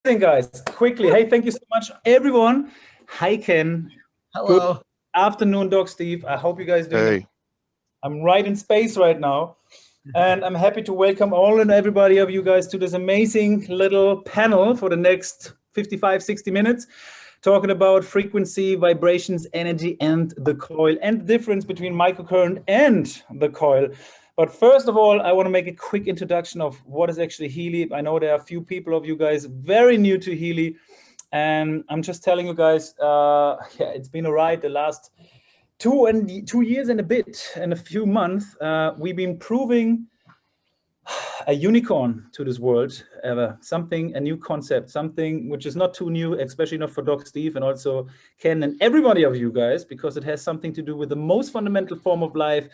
Guys, quickly. Hey, thank you so much, everyone. Hi, Ken. Good Hello. afternoon, Doc Steve. I hope you guys doing it. Hey, I'm right in space right now, and I'm happy to welcome all and everybody of you guys to this amazing little panel for the next 55, 60 minutes, talking about frequency, vibrations, energy, and the coil, and the difference between microcurrent and the coil. But first of all, I want to make a quick introduction of what is actually Healy. I know there are a few people of you guys very new to Healy, and I'm just telling you guys, yeah, it's been a ride the last 2 years and a bit and a few months. We've been proving a unicorn to this world, something, a new concept, something which is not too new, especially not for Doc Steve and also Ken and everybody of you guys, because it has something to do with the most fundamental form of life,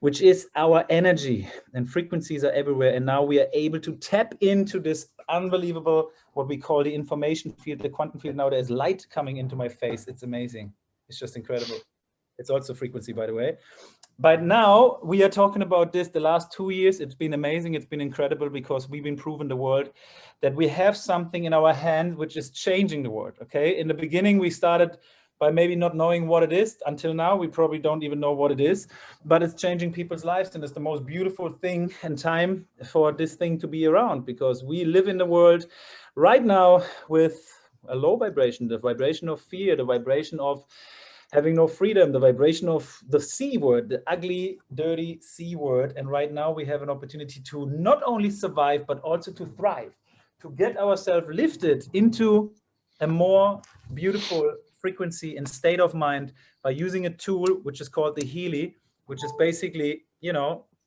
which is our energy, and frequencies are everywhere. And now we are able to tap into this unbelievable, what we call the information field, the quantum field. Now there's light coming into my face. It's amazing. It's just incredible. It's also frequency, by the way. But now we are talking about this the last 2 years. It's been amazing. It's been incredible because we've been proving the world that we have something in our hand which is changing the world. Okay. In the beginning, we started by maybe not knowing what it is. Until now, we probably don't even know what it is, but it's changing people's lives. And it's the most beautiful thing and time for this thing to be around, because we live in the world right now with a low vibration, the vibration of fear, the vibration of having no freedom, the vibration of the C word, the ugly, dirty C word. And right now we have an opportunity to not only survive, but also to thrive, to get ourselves lifted into a more beautiful frequency and state of mind by using a tool which is called the Healy, which is basically,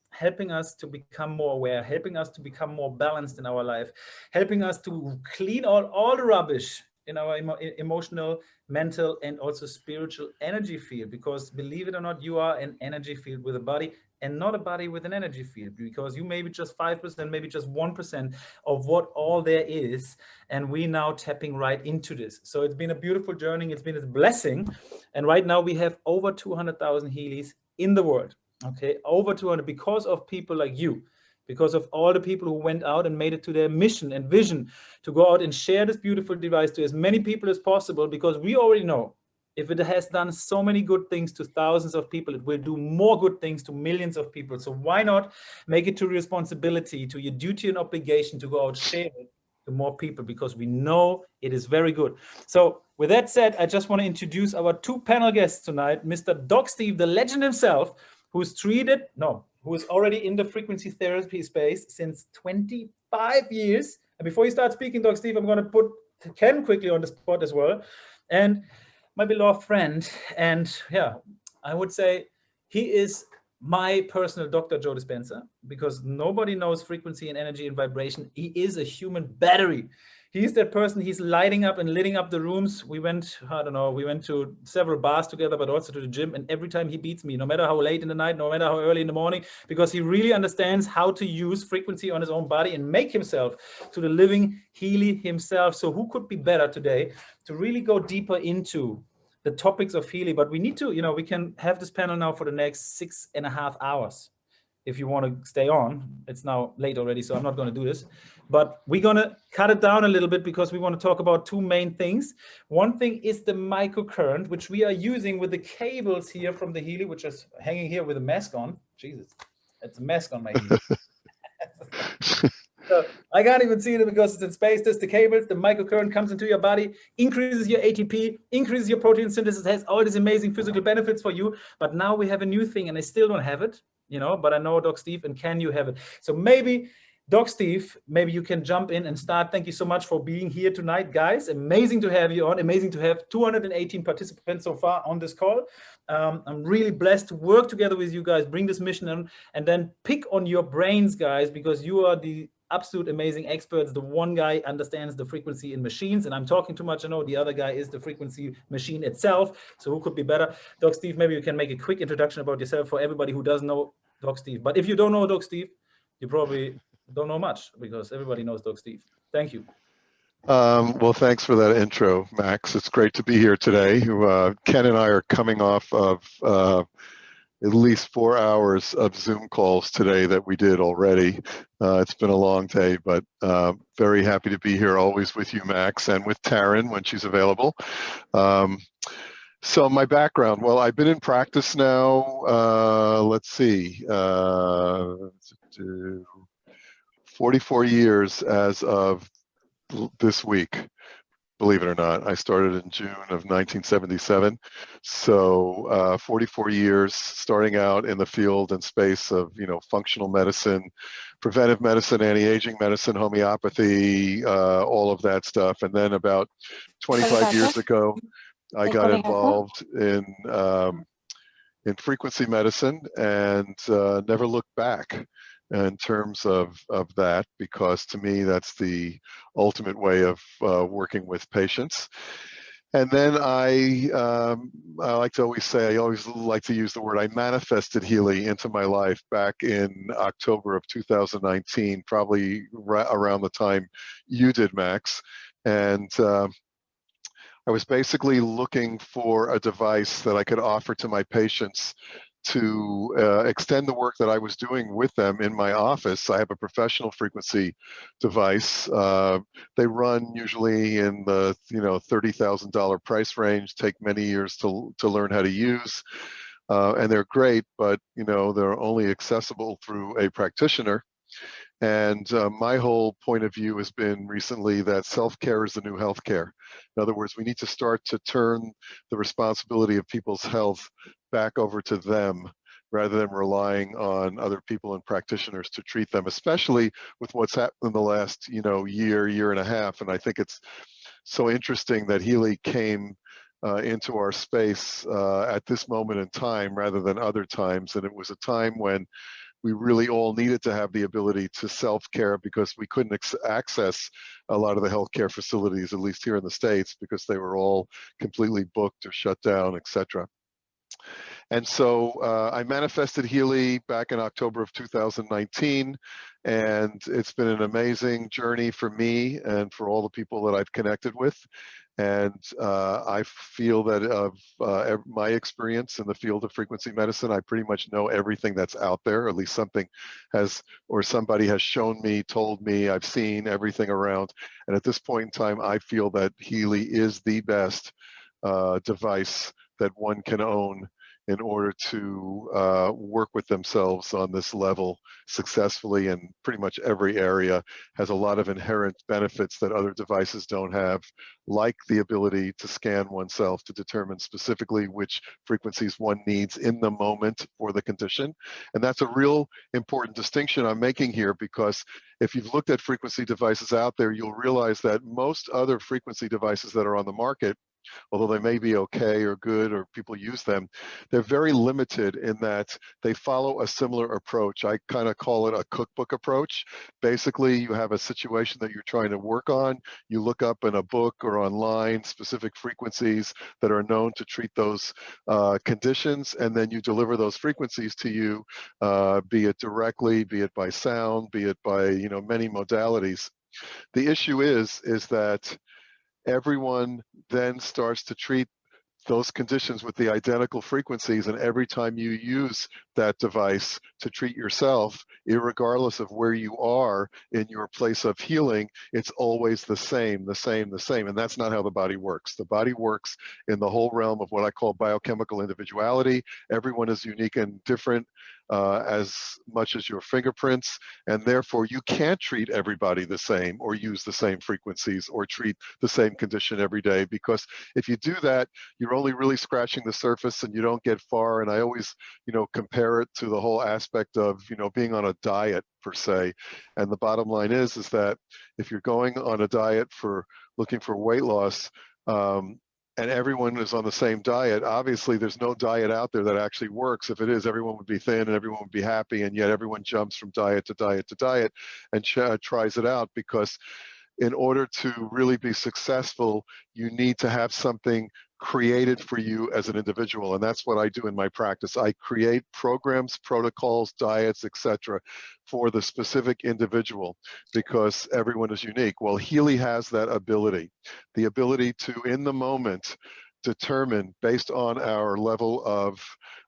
helping us to become more aware, helping us to become more balanced in our life, helping us to clean all the rubbish in our emotional, mental, and also spiritual energy field. Because believe it or not, you are an energy field with a body and not a body with an energy field, because you may be just 5%, maybe just 1% of what all there is. And we now tapping right into this. So it's been a beautiful journey. It's been a blessing. And right now we have over 200,000 Healys in the world. Okay, over 200, because of people like you, because of all the people who went out and made it to their mission and vision to go out and share this beautiful device to as many people as possible. Because we already know, if it has done so many good things to thousands of people, it will do more good things to millions of people. So why not make it to responsibility, to your duty and obligation to go out, share it to more people, because we know it is very good. So with that said, I just want to introduce our two panel guests tonight, Mr. Doc Steve, the legend himself, who is already in the frequency therapy space since 25 years. And before you start speaking, Doc Steve, I'm going to put Ken quickly on the spot as well. And my beloved friend, and yeah, I would say he is my personal Dr. Joe Dispenza, because nobody knows frequency and energy and vibration. He is a human battery. He's that person. He's lighting up and lighting up the rooms. We went to several bars together, but also to the gym. And every time he beats me, no matter how late in the night, no matter how early in the morning, because he really understands how to use frequency on his own body and make himself to the living Healy himself. So who could be better today to really go deeper into the topics of Healy? But we need to, we can have this panel now for the next 6.5 hours. If you want to stay on, it's now late already, so I'm not going to do this. But we're going to cut it down a little bit, because we want to talk about two main things. One thing is the microcurrent, which we are using with the cables here from the Healy, which is hanging here with a mask on. Jesus, it's a mask on my Healy. So I can't even see it because it's in space. There's the cables. The microcurrent comes into your body, increases your ATP, increases your protein synthesis, has all these amazing physical benefits for you. But now we have a new thing, and I still don't have it, but I know Doc Steve, and can you have it? So maybe Doc Steve, maybe you can jump in and start. Thank you so much for being here tonight, guys. Amazing to have you on. Amazing to have 218 participants so far on this call. I'm really blessed to work together with you guys, bring this mission on, and then pick on your brains, guys, because you are the absolute amazing experts. The one guy understands the frequency in machines, and I'm talking too much. I know the other guy is the frequency machine itself. So who could be better? Doc Steve, maybe you can make a quick introduction about yourself for everybody who doesn't know Doc Steve. But if you don't know Doc Steve, you probably don't know much, because everybody knows Doc Steve. Thank you. Well, thanks for that intro, Max. It's great to be here today. Ken and I are coming off of at least 4 hours of Zoom calls today that we did already. It's been a long day, but very happy to be here, always with you, Max, and with Taryn when she's available. So my background, well, I've been in practice now, let's see, 44 years as of this week. Believe it or not, I started in June of 1977. So 44 years, starting out in the field and space of, functional medicine, preventive medicine, anti-aging medicine, homeopathy, all of that stuff. And then about 25 years ago, I got involved in frequency medicine and never looked back in terms of that, because to me that's the ultimate way of working with patients. And then I like to always say, I always like to use the word, I manifested Healy into my life back in October of 2019, probably around the time you did, Max. And I was basically looking for a device that I could offer to my patients to extend the work that I was doing with them in my office. I have a professional frequency device. They run usually in the $30,000 price range, take many years to learn how to use, and they're great, but they're only accessible through a practitioner. And my whole point of view has been recently that self-care is the new healthcare. In other words, we need to start to turn the responsibility of people's health back over to them, rather than relying on other people and practitioners to treat them, especially with what's happened in the last year and a half. And I think it's so interesting that Healy came into our space at this moment in time rather than other times. And it was a time when we really all needed to have the ability to self-care, because we couldn't access a lot of the healthcare facilities, at least here in the States, because they were all completely booked or shut down, etc. And so I manifested Healy back in October of 2019, and it's been an amazing journey for me and for all the people that I've connected with. And I feel that of my experience in the field of frequency medicine, I pretty much know everything that's out there. At least something has, or somebody has shown me, told me, I've seen everything around. And at this point in time, I feel that Healy is the best device that one can own in order to work with themselves on this level successfully in pretty much every area. Has a lot of inherent benefits that other devices don't have, like the ability to scan oneself to determine specifically which frequencies one needs in the moment for the condition. And that's a real important distinction I'm making here, because if you've looked at frequency devices out there, you'll realize that most other frequency devices that are on the market, although they may be okay or good or people use them, they're very limited in that they follow a similar approach. I kind of call it a cookbook approach. Basically, you have a situation that you're trying to work on. You look up in a book or online specific frequencies that are known to treat those conditions, and then you deliver those frequencies to you, be it directly, be it by sound, be it by many modalities. The issue is that everyone then starts to treat those conditions with the identical frequencies, and every time you use that device to treat yourself, irregardless of where you are in your place of healing, it's always the same. And that's not how the body works. The body works in the whole realm of what I call biochemical individuality. Everyone is unique and different, as much as your fingerprints, and therefore you can't treat everybody the same or use the same frequencies or treat the same condition every day, because if you do that, you're only really scratching the surface and you don't get far. And I always compare it to the whole aspect of being on a diet per se. And the bottom line is that if you're going on a diet for looking for weight loss, and everyone is on the same diet, obviously there's no diet out there that actually works. If it is, everyone would be thin and everyone would be happy, and yet everyone jumps from diet to diet to diet and tries it out, because in order to really be successful, you need to have something created for you as an individual. And that's what I do in my practice. I create programs, protocols, diets, etc., for the specific individual, because everyone is unique. Well, Healy has that ability, the ability to, in the moment, determine, based on our level of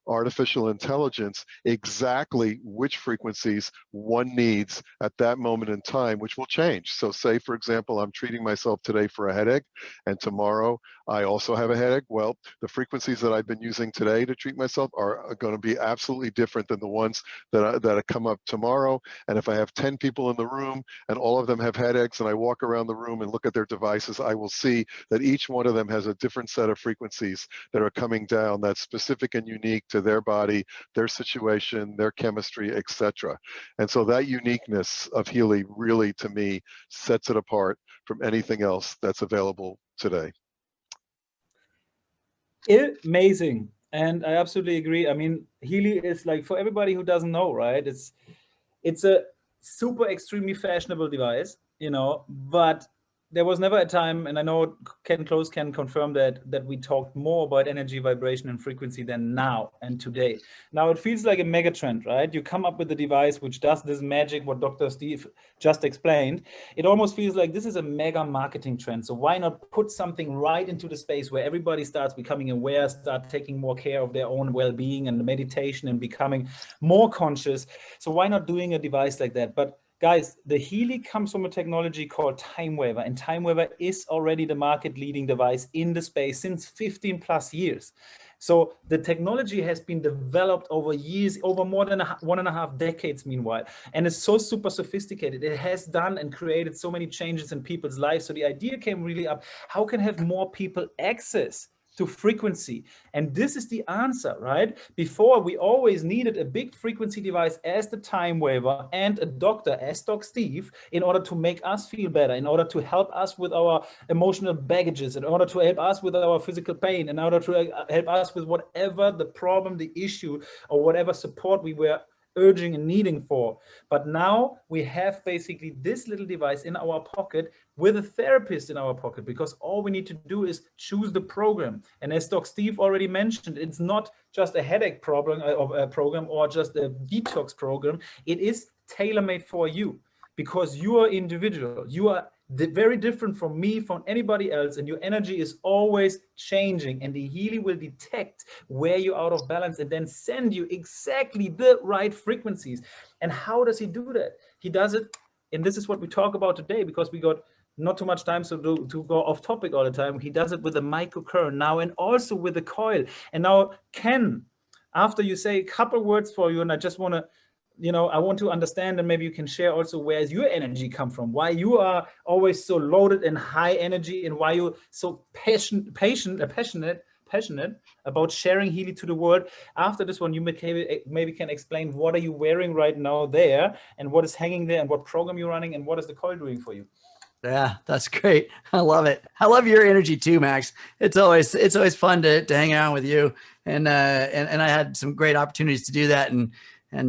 artificial intelligence exactly which frequencies one needs at that moment in time, which will change. So say, for example, I'm treating myself today for a headache, and tomorrow I also have a headache. Well, the frequencies that I've been using today to treat myself are going to be absolutely different than the ones that come up tomorrow. And if I have 10 people in the room and all of them have headaches, and I walk around the room and look at their devices, I will see that each one of them has a different set of frequencies that are coming down that's specific and unique to their body, their situation, their chemistry, etc. And so that uniqueness of Healy really, to me, sets it apart from anything else that's available today. Amazing. And I absolutely agree. I mean, Healy is like, for everybody who doesn't know, right? It's a super extremely fashionable device, you know, but there was never a time, and I know Ken Close can confirm that we talked more about energy, vibration, and frequency than now and today. Now it feels like a mega trend, right? You come up with a device which does this magic, what Dr. Steve just explained. It almost feels like this is a mega marketing trend. So why not put something right into the space where everybody starts becoming aware, start taking more care of their own well-being and meditation and becoming more conscious. So why not doing a device like that? But guys, the Healy comes from a technology called TimeWaver, and TimeWaver is already the market leading device in the space since 15 plus years. So the technology has been developed over years, over more than 1.5 decades meanwhile, and it's so super sophisticated. It has done and created so many changes in people's lives. So the idea came really up, how can have more people access to frequency? And this is the answer, right? Before, we always needed a big frequency device as the TimeWaver and a doctor as Doc Steve in order to make us feel better, in order to help us with our emotional baggages, in order to help us with our physical pain, in order to help us with whatever the problem, the issue, or whatever support we were urging and needing for. But now we have basically this little device in our pocket with a therapist in our pocket, because all we need to do is choose the program. And as Doc Steve already mentioned, it's not just a headache problem or just a detox program. It is tailor-made for you, because you are individual. You are very different from me, from anybody else, and your energy is always changing, and the Healy will detect where you're out of balance and then send you exactly the right frequencies. And how does he do that? He does it, and this is what we talk about today, because we got not too much time to go off topic all the time. He does it with a microcurrent now, and also with the coil. And now, Ken, after you say a couple words for you, and I just want to, I want to understand, and maybe you can share also where your energy come from, why you are always so loaded and high energy, and why you're so passionate about sharing Healy to the world. After this one, you maybe can explain what are you wearing right now there, and what is hanging there, and what program you're running, and what is the coil doing for you. Yeah, that's great. I love it. I love your energy too, Max. It's always fun to hang out with you, and I had some great opportunities to do that, and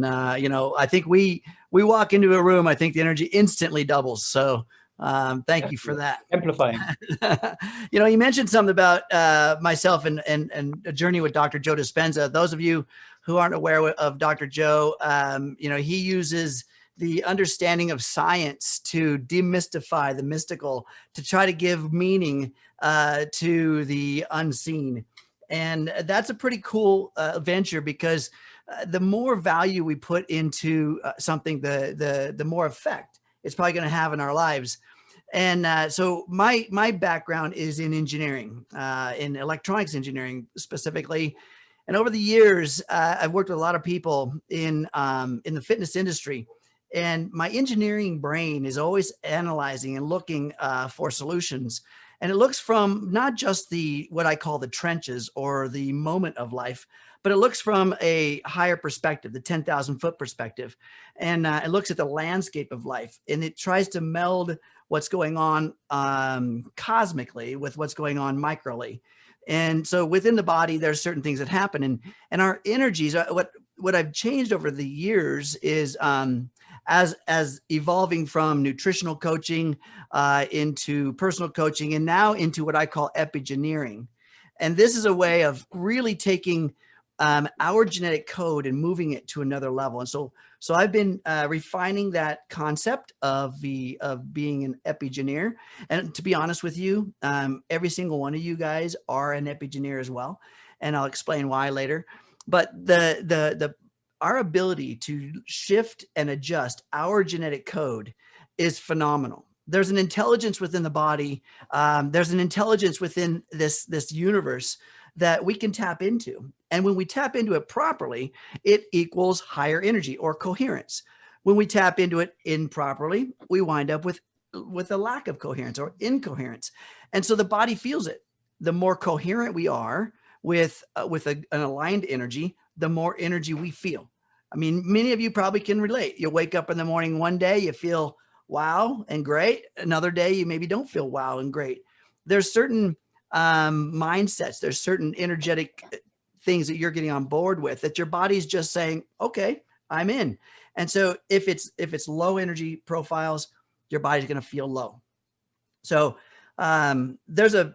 I think we walk into a room, I think the energy instantly doubles. So thank you for that. Amplifying. You mentioned something about myself and a journey with Dr. Joe Dispenza. Those of you who aren't aware of Dr. Joe, he uses the understanding of science to demystify the mystical, to try to give meaning to the unseen. And that's a pretty cool venture, because the more value we put into something, the more effect it's probably going to have in our lives. And so my background is in engineering, in electronics engineering specifically. And over the years, I've worked with a lot of people in the fitness industry. And my engineering brain is always analyzing and looking for solutions. And it looks from not just what I call the trenches or the moment of life, but it looks from a higher perspective, the 10,000 foot perspective. And it looks at the landscape of life, and it tries to meld what's going on cosmically with what's going on microly. And so within the body, there's certain things that happen, and our energies, what I've changed over the years is as evolving from nutritional coaching into personal coaching, and now into what I call epigeneering. And this is a way of really taking our genetic code and moving it to another level. And so I've been refining that concept of being an epigeneer. And to be honest with you, every single one of you guys are an epigeneer as well. And I'll explain why later. But our ability to shift and adjust our genetic code is phenomenal. There's an intelligence within the body. There's an intelligence within this universe that we can tap into. And when we tap into it properly, it equals higher energy or coherence. When we tap into it improperly, we wind up with a lack of coherence or incoherence. And so the body feels it. The more coherent we are with an aligned energy, the more energy we feel. I mean, many of you probably can relate. You wake up in the morning one day, you feel wow and great. Another day, you maybe don't feel wow and great. There's certain mindsets, there's certain energetic things that you're getting on board with that your body's just saying, okay, I'm in. And so if it's low energy profiles, your body's going to feel low. So there's in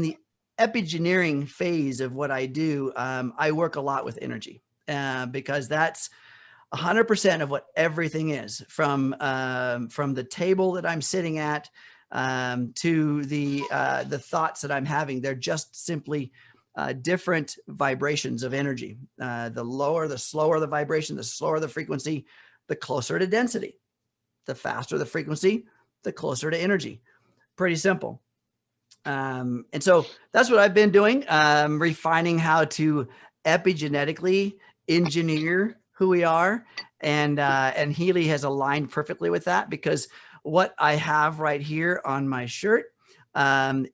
the epigeneering phase of what I do, I work a lot with energy because that's 100% of what everything is, from the table that I'm sitting at to the thoughts that I'm having. They're just simply different vibrations of energy. The lower, the slower the vibration, the slower the frequency, the closer to density. The faster the frequency, the closer to energy. Pretty simple. And so that's what I've been doing, refining how to epigenetically engineer who we are. And Healy has aligned perfectly with that, because what I have right here on my shirt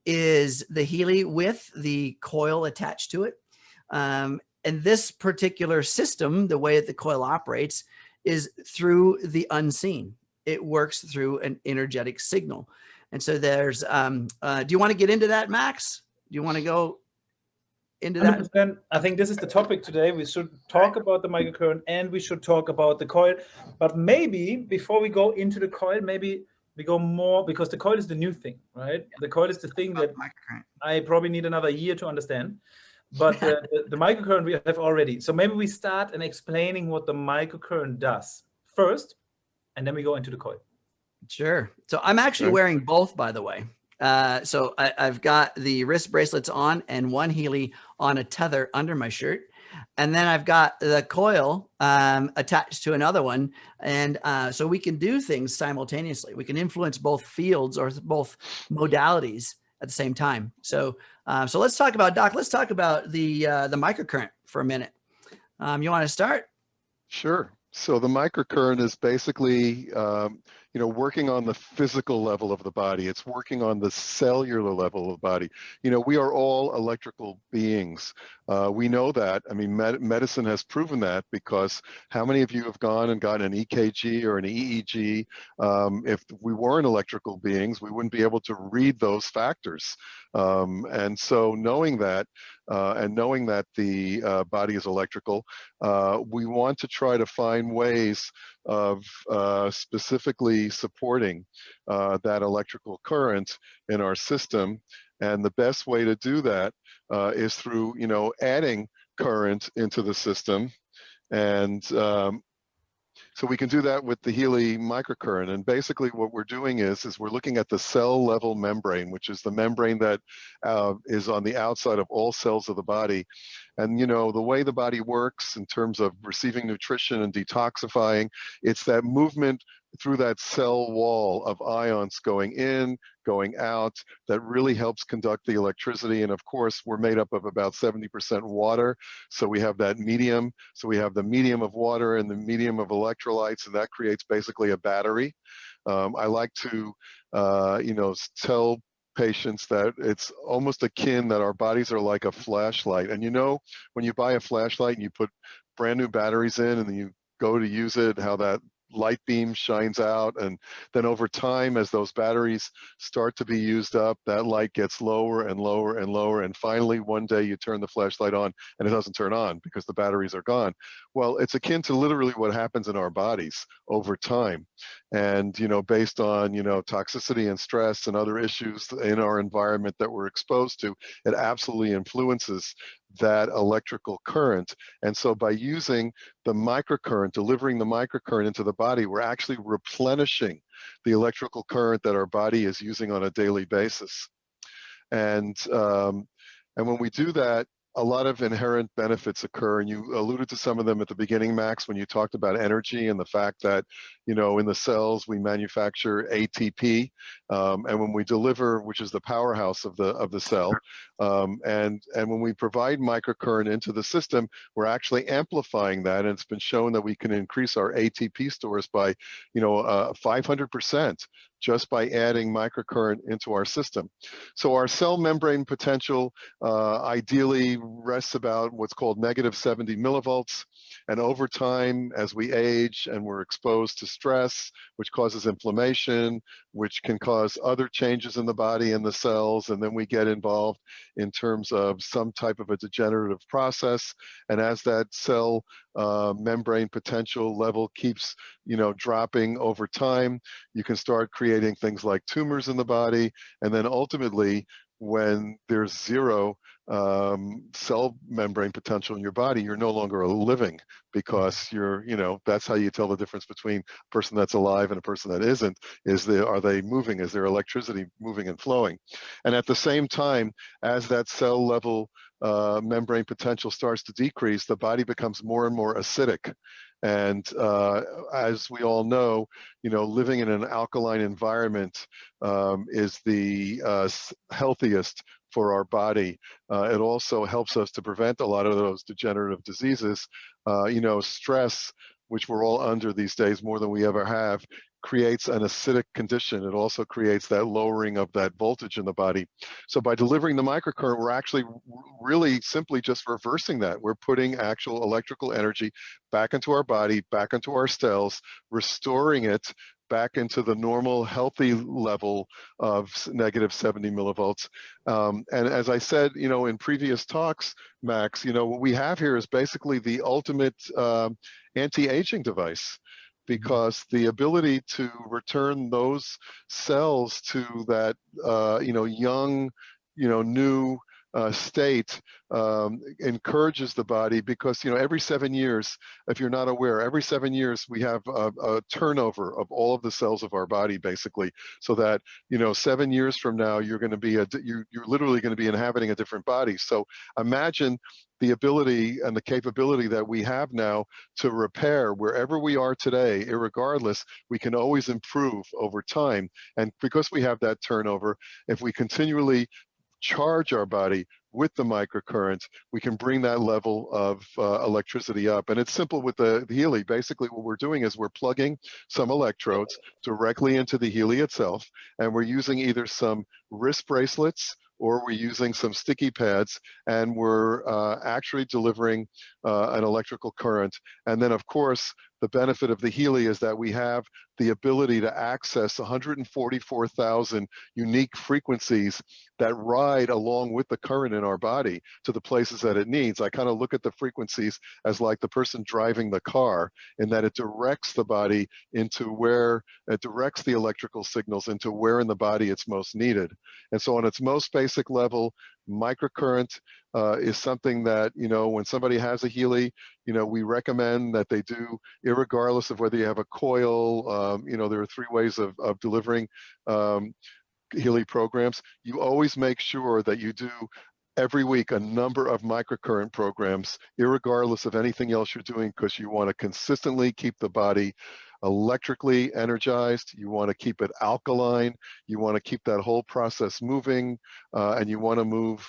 is the Healy with the coil attached to it. And this particular system, the way that the coil operates, is through the unseen. It works through an energetic signal. And so there's, do you want to get into that, Max? Do you want to go into that? 100%. I think this is the topic today. We should talk about the microcurrent and we should talk about the coil. But maybe before we go into the coil, maybe we go more, because the coil is the new thing, right? The coil is the thing that I probably need another year to understand. But the microcurrent we have already. So maybe we start in explaining what the microcurrent does first, and then we go into the coil. Sure. So I'm actually wearing both, by the way. So I've got the wrist bracelets on and one Healy on a tether under my shirt. And then I've got the coil attached to another one. And so we can do things simultaneously. We can influence both fields or both modalities at the same time. So so let's talk about, Doc, let's talk about the microcurrent for a minute. You want to start? Sure. So the microcurrent is basically, working on the physical level of the body. It's working on the cellular level of the body. We are all electrical beings. We know that. I mean, medicine has proven that, because how many of you have gone and gotten an EKG or an EEG? If we weren't electrical beings, we wouldn't be able to read those factors. And so knowing that, and knowing that the body is electrical, we want to try to find ways of specifically supporting that electrical current in our system. And the best way to do that is through, adding current into the system. And so we can do that with the Healy microcurrent. And basically what we're doing is we're looking at the cell level membrane, which is the membrane that is on the outside of all cells of the body. And the way the body works in terms of receiving nutrition and detoxifying, it's that movement through that cell wall of ions going in, going out, that really helps conduct the electricity. And of course, we're made up of about 70% water. So we have that medium. So we have the medium of water and the medium of electrolytes, and that creates basically a battery. I like to, tell patients that it's almost akin that our bodies are like a flashlight. And when you buy a flashlight and you put brand new batteries in and then you go to use it, how that light beam shines out, and then over time, as those batteries start to be used up, that light gets lower and lower and lower, and finally one day you turn the flashlight on and it doesn't turn on because the batteries are gone. Well, it's akin to literally what happens in our bodies over time. And based on toxicity and stress and other issues in our environment that we're exposed to, it absolutely influences that electrical current. And so by using the microcurrent, delivering the microcurrent into the body, we're actually replenishing the electrical current that our body is using on a daily basis. And when we do that, a lot of inherent benefits occur, and you alluded to some of them at the beginning, Max, when you talked about energy and the fact that, you know, in the cells we manufacture ATP, and when we deliver, which is the powerhouse of the cell, and when we provide microcurrent into the system, we're actually amplifying that, and it's been shown that we can increase our ATP stores by, you know, 500% just by adding microcurrent into our system. So our cell membrane potential ideally rests about what's called -70 millivolts. And over time, as we age and we're exposed to stress, which causes inflammation, which can cause other changes in the body and the cells, and then we get involved in terms of some type of a degenerative process. And as that cell membrane potential level keeps, you know, dropping over time, you can start creating things like tumors in the body, and then ultimately, when there's zero cell membrane potential in your body, you're no longer living, because you're, you know, that's how you tell the difference between a person that's alive and a person that isn't, is are they moving, is there electricity moving and flowing? And at the same time, as that cell level membrane potential starts to decrease, the body becomes more and more acidic. And as we all know, you know, living in an alkaline environment is the healthiest for our body. It also helps us to prevent a lot of those degenerative diseases. You know, stress, which we're all under these days more than we ever have, creates an acidic condition. It also creates that lowering of that voltage in the body. So by delivering the microcurrent, we're actually really simply just reversing that. We're putting actual electrical energy back into our body, back into our cells, restoring it back into the normal healthy level of -70 millivolts. And as I said, you know, in previous talks, Max, you know, what we have here is basically the ultimate anti-aging device, because the ability to return those cells to that, you know, young, you know, new state encourages the body, because, you know, every 7 years, if you're not aware, every 7 years we have a turnover of all of the cells of our body, basically, so that, you know, 7 years from now, you're going to be you're literally going to be inhabiting a different body. So imagine the ability and the capability that we have now to repair wherever we are today, irregardless. We can always improve over time. And because we have that turnover, if we continually charge our body with the microcurrent, we can bring that level of electricity up. And it's simple with the Healy. Basically, what we're doing is we're plugging some electrodes directly into the Healy itself, and we're using either some wrist bracelets or we're using some sticky pads, and we're actually delivering an electrical current. And then, of course, the benefit of the Healy is that we have the ability to access 144,000 unique frequencies that ride along with the current in our body to the places that it needs. I kind of look at the frequencies as like the person driving the car, in that it directs the body into where, it directs the electrical signals into where in the body it's most needed. And so on its most basic level, microcurrent is something that, you know, when somebody has a Healy, you know, we recommend that they do, irregardless of whether you have a coil. You know, there are 3 ways of delivering Healy programs. You always make sure that you do every week a number of microcurrent programs, irregardless of anything else you're doing, because you want to consistently keep the body electrically energized. You want to keep it alkaline. You want to keep that whole process moving, and you want to move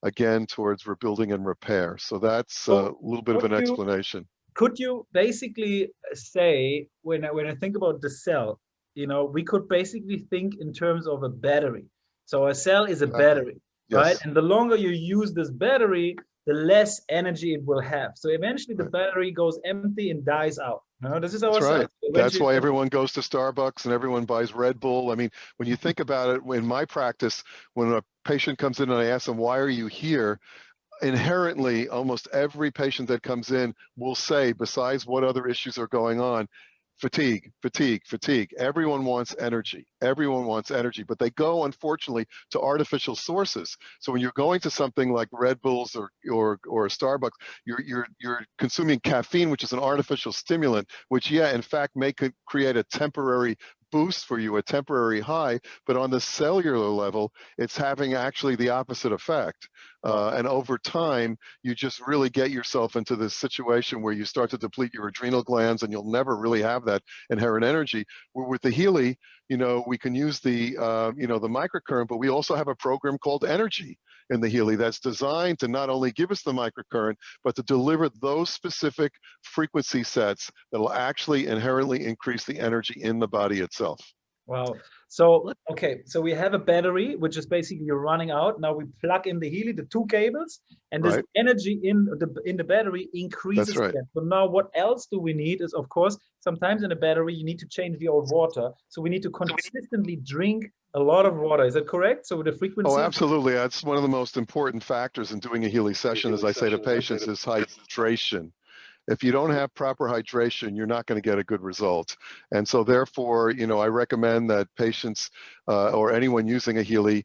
again towards rebuilding and repair. So that's a little bit of an explanation. Could you basically say, when I think about the cell, you know, we could basically think in terms of a battery. So a cell is a battery, right? Yes. And the longer you use this battery, the less energy it will have. So eventually the battery goes empty and dies out. No, this is our That's cell. right. So that's why everyone goes to Starbucks and everyone buys Red Bull. I mean, when you think about it, in my practice, when a patient comes in and I ask them, why are you here? Inherently, almost every patient that comes in will say, besides what other issues are going on, fatigue, fatigue, fatigue. Everyone wants energy. Everyone wants energy, but they go, unfortunately, to artificial sources. So when you're going to something like Red Bulls or Starbucks, you're consuming caffeine, which is an artificial stimulant, which, yeah, in fact, may create a temporary boost for you, a temporary high, but on the cellular level, it's having actually the opposite effect. And over time, you just really get yourself into this situation where you start to deplete your adrenal glands, and you'll never really have that inherent energy. Where with the Healy, we can use the, the microcurrent, but we also have a program called Energy in the Healy that's designed to not only give us the microcurrent, but to deliver those specific frequency sets that will actually inherently increase the energy in the body itself. Wow. So, okay, so we have a battery, which is basically running out. Now we plug in the Healy, the 2 cables, and this energy in the battery increases. That's right. Again. So now what else do we need is, of course, sometimes in a battery, you need to change the old water. So we need to consistently drink a lot of water. Is that correct? So the frequency? Oh, absolutely. That's one of the most important factors in doing a Healy session, as I say to patients, is hydration. If you don't have proper hydration, you're not going to get a good result. And so therefore, I recommend that patients or anyone using a Healy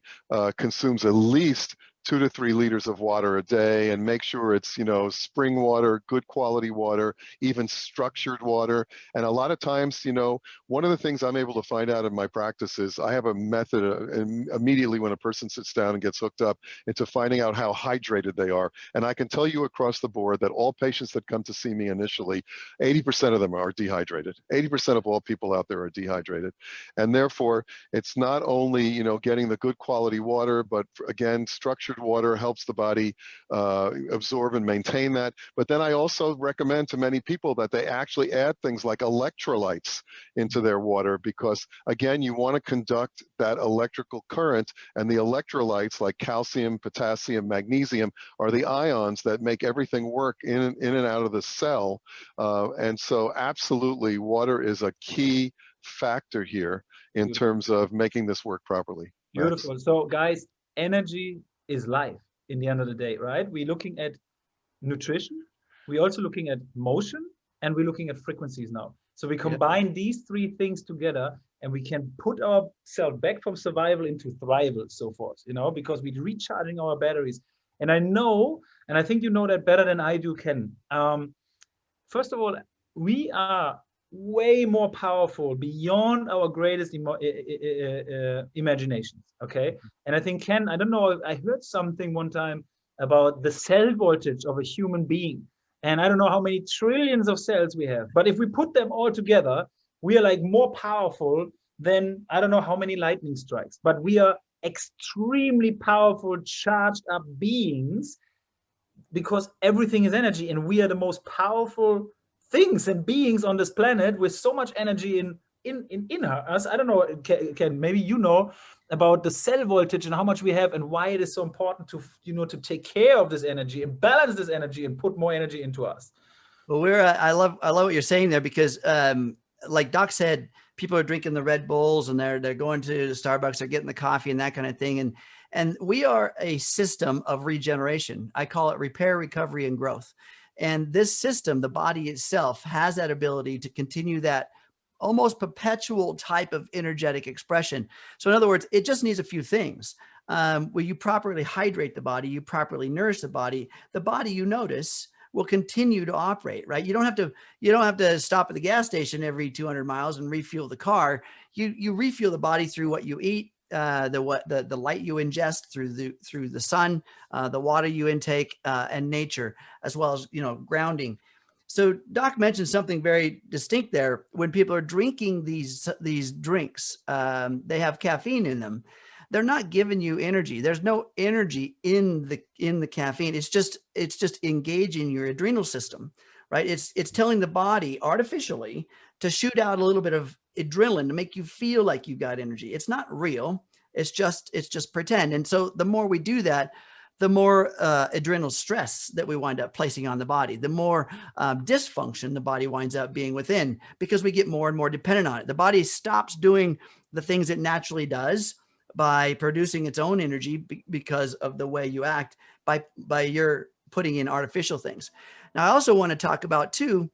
consumes at least 2 to 3 liters of water a day, and make sure it's, spring water, good quality water, even structured water. And a lot of times, one of the things I'm able to find out in my practice is I have a method immediately when a person sits down and gets hooked up into finding out how hydrated they are. And I can tell you across the board that all patients that come to see me initially, 80% of them are dehydrated. 80% of all people out there are dehydrated. And therefore, it's not only, getting the good quality water, but again, structured water helps the body absorb and maintain that. But then I also recommend to many people that they actually add things like electrolytes into their water, because again, you want to conduct that electrical current, and the electrolytes like calcium, potassium, magnesium are the ions that make everything work in and out of the cell. And so absolutely, water is a key factor here in terms of making this work properly. Beautiful. Max. So guys, energy is life in the end of the day, right? We're looking at nutrition, we're also looking at motion, and we're looking at frequencies now. So we combine these 3 things together, and we can put ourselves back from survival into thrival, so forth, because we're recharging our batteries. And I know, and I think you know that better than I do, Ken. First of all, we are way more powerful beyond our greatest imaginations, okay? And I think, Ken, I don't know, I heard something one time about the cell voltage of a human being. And I don't know how many trillions of cells we have, but if we put them all together, we are like more powerful than, I don't know how many lightning strikes, but we are extremely powerful, charged up beings, because everything is energy, and we are the most powerful things and beings on this planet with so much energy in us. I don't know, Ken, maybe you know about the cell voltage and how much we have, and why it is so important to to take care of this energy and balance this energy and put more energy into us. Well, I love what you're saying there, because like Doc said, people are drinking the Red Bulls, and they're going to Starbucks, they're getting the coffee and that kind of thing. And we are a system of regeneration. I call it repair, recovery, and growth. And this system, the body itself, has that ability to continue that almost perpetual type of energetic expression. So in other words, it just needs a few things. Where you properly hydrate the body, you properly nourish the body, you notice, will continue to operate, right? You don't have to stop at the gas station every 200 miles and refuel the car. You refuel the body through what you eat, the light you ingest through the sun, the water you intake, and nature, as well as grounding. So Doc mentioned something very distinct there. When people are drinking these drinks, they have caffeine in them. They're not giving you energy. There's no energy in the caffeine. It's just engaging your adrenal system, right? It's telling the body artificially to shoot out a little bit of adrenaline to make you feel like you got energy. It's not real. It's just pretend. And so the more we do that, the more adrenal stress that we wind up placing on the body, the more dysfunction the body winds up being within, because we get more and more dependent on it. The body stops doing the things it naturally does by producing its own energy because of the way you act, by your putting in artificial things. Now, I also want to talk about too,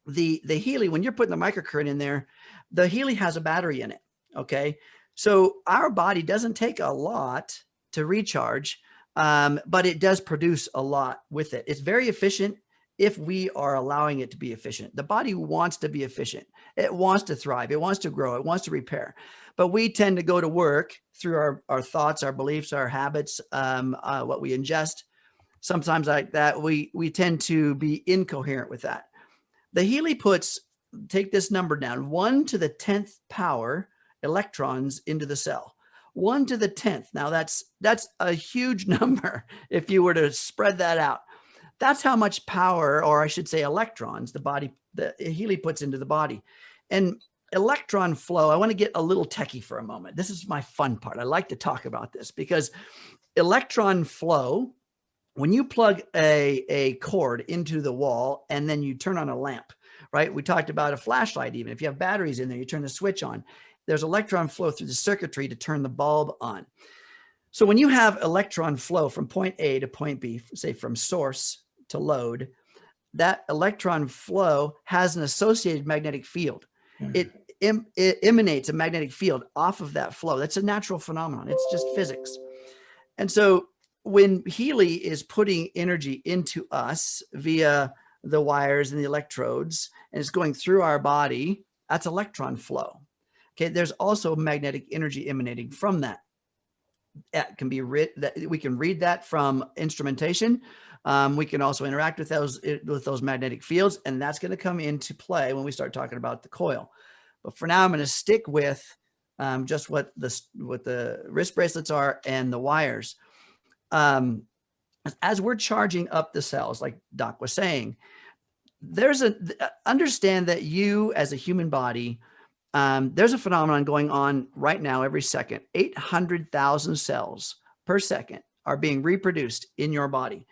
the Healy. When you're putting the microcurrent in there, the Healy has a battery in it. Okay. So our body doesn't take a lot to recharge, but it does produce a lot with it. It's very efficient. if we are allowing it to be efficient. The body wants to be efficient. It wants to thrive. It wants to grow. It wants to repair. But we tend to go to work through our thoughts, our beliefs, our habits, what we ingest. Sometimes like that, we tend to be incoherent with that. The Healy puts, take this number down, 1 to the 10th power electrons into the cell. 1 to the 10th. Now that's a huge number if you were to spread that out. That's how much power, or I should say electrons, the Healy puts into the body. And electron flow, I want to get a little techie for a moment. This is my fun part. I like to talk about this because electron flow, when you plug a cord into the wall and then you turn on a lamp, right? We talked about a flashlight. Even if you have batteries in there, you turn the switch on. There's electron flow through the circuitry to turn the bulb on. So when you have electron flow from point A to point B, say from source to load, that electron flow has an associated magnetic field. It emanates a magnetic field off of that flow. That's a natural phenomenon. It's just physics. And so when Healy is putting energy into us via the wires and the electrodes, and it's going through our body, that's electron flow. Okay, there's also magnetic energy emanating from that. That can be we can read that from instrumentation. We can also interact with those magnetic fields, and that's going to come into play when we start talking about the coil. But for now, I'm going to stick with just what the wrist bracelets are and the wires. As we're charging up the cells, like Doc was saying, understand that you as a human body, there's a phenomenon going on right now every second. 800,000 cells per second are being reproduced in your body.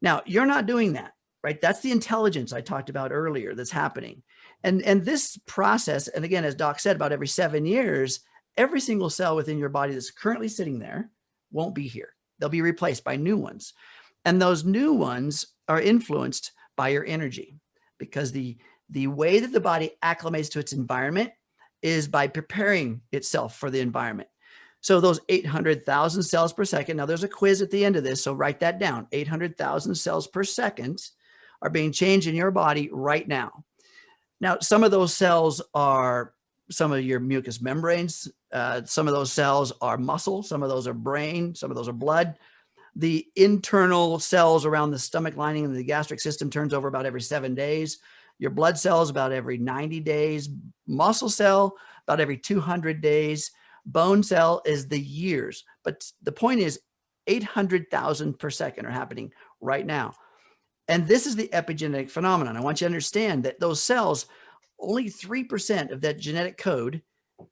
Now, you're not doing that, right? That's the intelligence I talked about earlier that's happening. And this process, and again, as Doc said, about every 7 years, every single cell within your body that's currently sitting there won't be here. They'll be replaced by new ones. And those new ones are influenced by your energy, because the way that the body acclimates to its environment is by preparing itself for the environment. So those 800,000 cells per second, now there's a quiz at the end of this, so write that down. 800,000 cells per second are being changed in your body right now. Now, some of those cells are some of your mucous membranes. Some of those cells are muscle. Some of those are brain. Some of those are blood. The internal cells around the stomach lining and the gastric system turns over about every 7 days. Your blood cells about every 90 days. Muscle cell about every 200 days. Bone cell is the years. But the point is 800,000 per second are happening right now. And this is the epigenetic phenomenon. I want you to understand that those cells, only 3% of that genetic code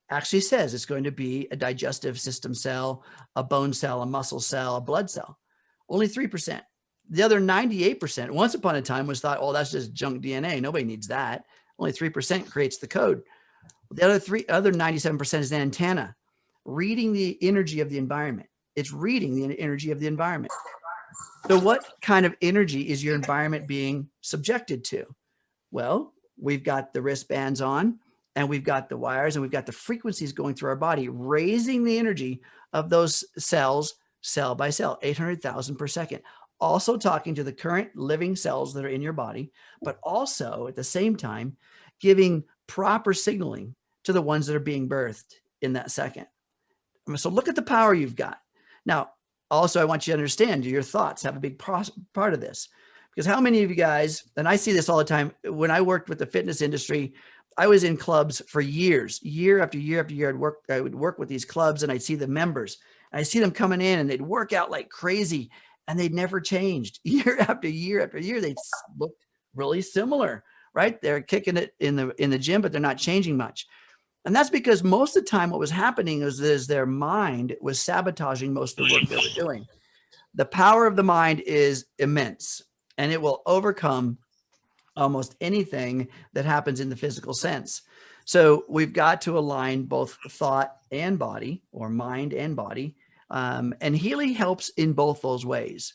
actually says it's going to be a digestive system cell, a bone cell, a muscle cell, a blood cell. Only 3%. The other 98%, once upon a time, was thought, oh, that's just junk DNA. Nobody needs that. Only 3% creates the code. The other 97% is an antenna reading the energy of the environment. It's reading the energy of the environment. So what kind of energy is your environment being subjected to? Well, we've got the wristbands on, and we've got the wires, and we've got the frequencies going through our body, raising the energy of those cells, cell by cell, 800,000 per second. Also talking to the current living cells that are in your body, but also at the same time, giving proper signaling to the ones that are being birthed in that second. So look at the power you've got. Now, also, I want you to understand your thoughts have a big part of this, because how many of you guys, and I see this all the time, when I worked with the fitness industry, I was in clubs for years, year after year after year. I would work with these clubs, and I'd see the members, and I'd see them coming in, and they'd work out like crazy, and they'd never changed. Year after year after year, they looked really similar, right? They're kicking it in the gym, but they're not changing much. And that's because most of the time what was happening is their mind was sabotaging most of the work they were doing. The power of the mind is immense, and it will overcome almost anything that happens in the physical sense. So we've got to align both thought and body, or mind and body. And Healy helps in both those ways.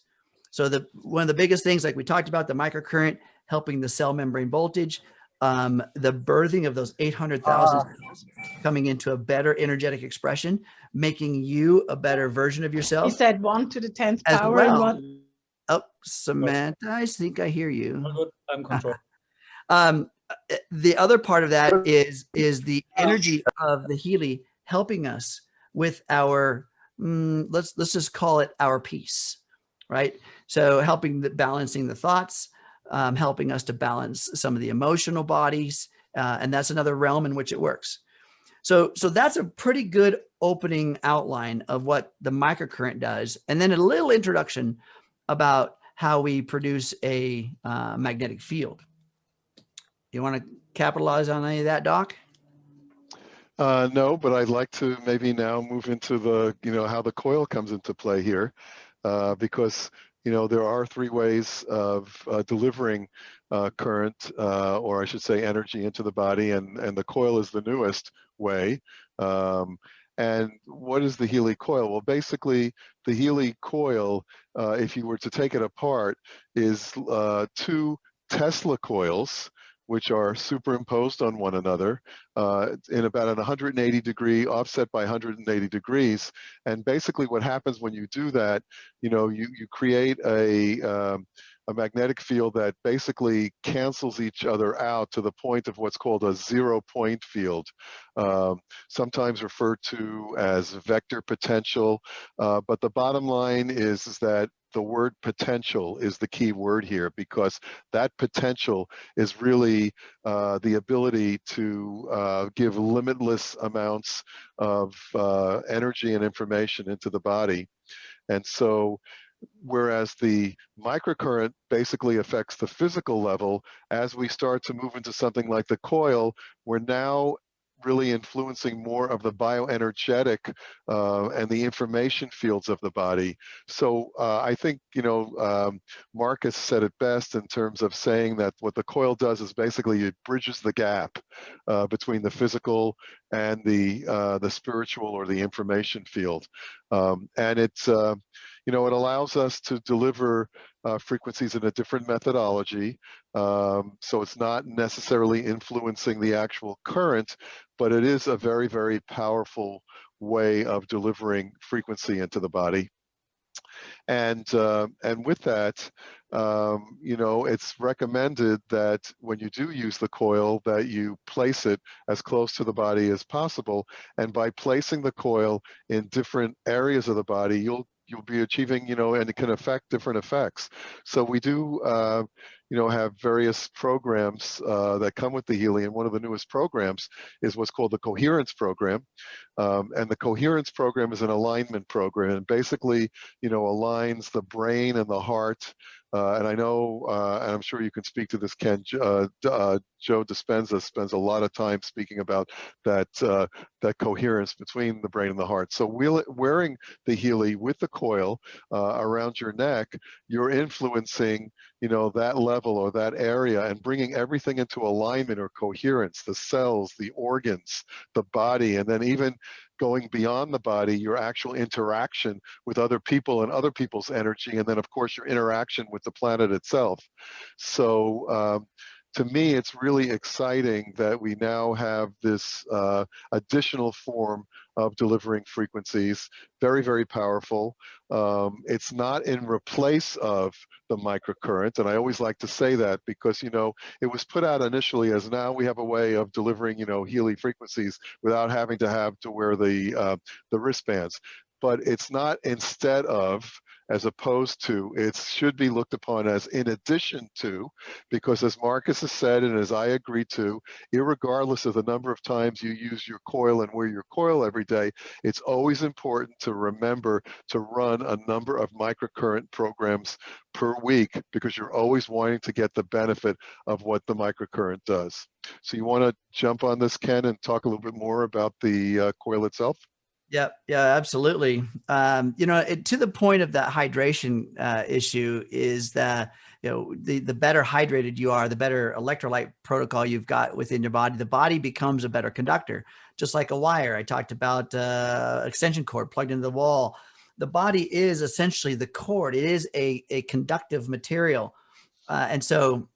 So one of the biggest things, like we talked about, the microcurrent helping the cell membrane voltage, the birthing of those 800,000 cells coming into a better energetic expression, making you a better version of yourself. You said 1 to the 10th as power. well. Oh, Samantha, I think I hear you. All good. I'm control. The other part of that is the energy of the Healy helping us with our let's just call it our peace, right? So helping balancing the thoughts, helping us to balance some of the emotional bodies, and that's another realm in which it works. So that's a pretty good opening outline of what the microcurrent does, and then a little introduction about how we produce a magnetic field. You want to capitalize on any of that, Doc? No, but I'd like to maybe now move into the, how the coil comes into play here, because, there are three ways of delivering current, or I should say energy into the body, and the coil is the newest way. And what is the Healy coil? Well, basically, the Healy coil, if you were to take it apart, is two Tesla coils, which are superimposed on one another in about an 180 degree offset by 180 degrees. And basically what happens when you do that, you create a magnetic field that basically cancels each other out to the point of what's called a 0-point field, sometimes referred to as vector potential. But the bottom line is that the word potential is the key word here, because that potential is really the ability to give limitless amounts of energy and information into the body. And so, whereas the microcurrent basically affects the physical level, as we start to move into something like the coil, we're now really influencing more of the bioenergetic and the information fields of the body. So I think, Marcus said it best in terms of saying that what the coil does is basically it bridges the gap between the physical and the spiritual or the information field. And it's, it allows us to deliver frequencies in a different methodology. So it's not necessarily influencing the actual current, but it is a very, very powerful way of delivering frequency into the body. And with that, it's recommended that when you do use the coil, that you place it as close to the body as possible. And by placing the coil in different areas of the body, you'll be achieving, and it can affect different effects. So we do, have various programs that come with the Healy, and one of the newest programs is what's called the Coherence program. And the Coherence program is an alignment program, and basically, aligns the brain and the heart. And I know, and I'm sure you can speak to this, Ken, Joe Dispenza spends a lot of time speaking about that coherence between the brain and the heart. So wearing the Healy with the coil around your neck, you're influencing, that level or that area, and bringing everything into alignment or coherence, the cells, the organs, the body, and then even going beyond the body, your actual interaction with other people and other people's energy, and then of course your interaction with the planet itself. So to me, it's really exciting that we now have this additional form of delivering frequencies. Very, very powerful. It's not in replace of the microcurrent, and I always like to say that because, it was put out initially as now we have a way of delivering, Healy frequencies without having to wear the wristbands. But it's not instead of, as opposed to, it should be looked upon as in addition to, because as Marcus has said, and as I agree to, irregardless of the number of times you use your coil and wear your coil every day, it's always important to remember to run a number of microcurrent programs per week, because you're always wanting to get the benefit of what the microcurrent does. So you want to jump on this, Ken, and talk a little bit more about the coil itself? Yeah, absolutely. To the point of that hydration issue is that, the better hydrated you are, the better electrolyte protocol you've got within your body, the body becomes a better conductor, just like a wire. I talked about extension cord plugged into the wall. The body is essentially the cord. It is a conductive material. And so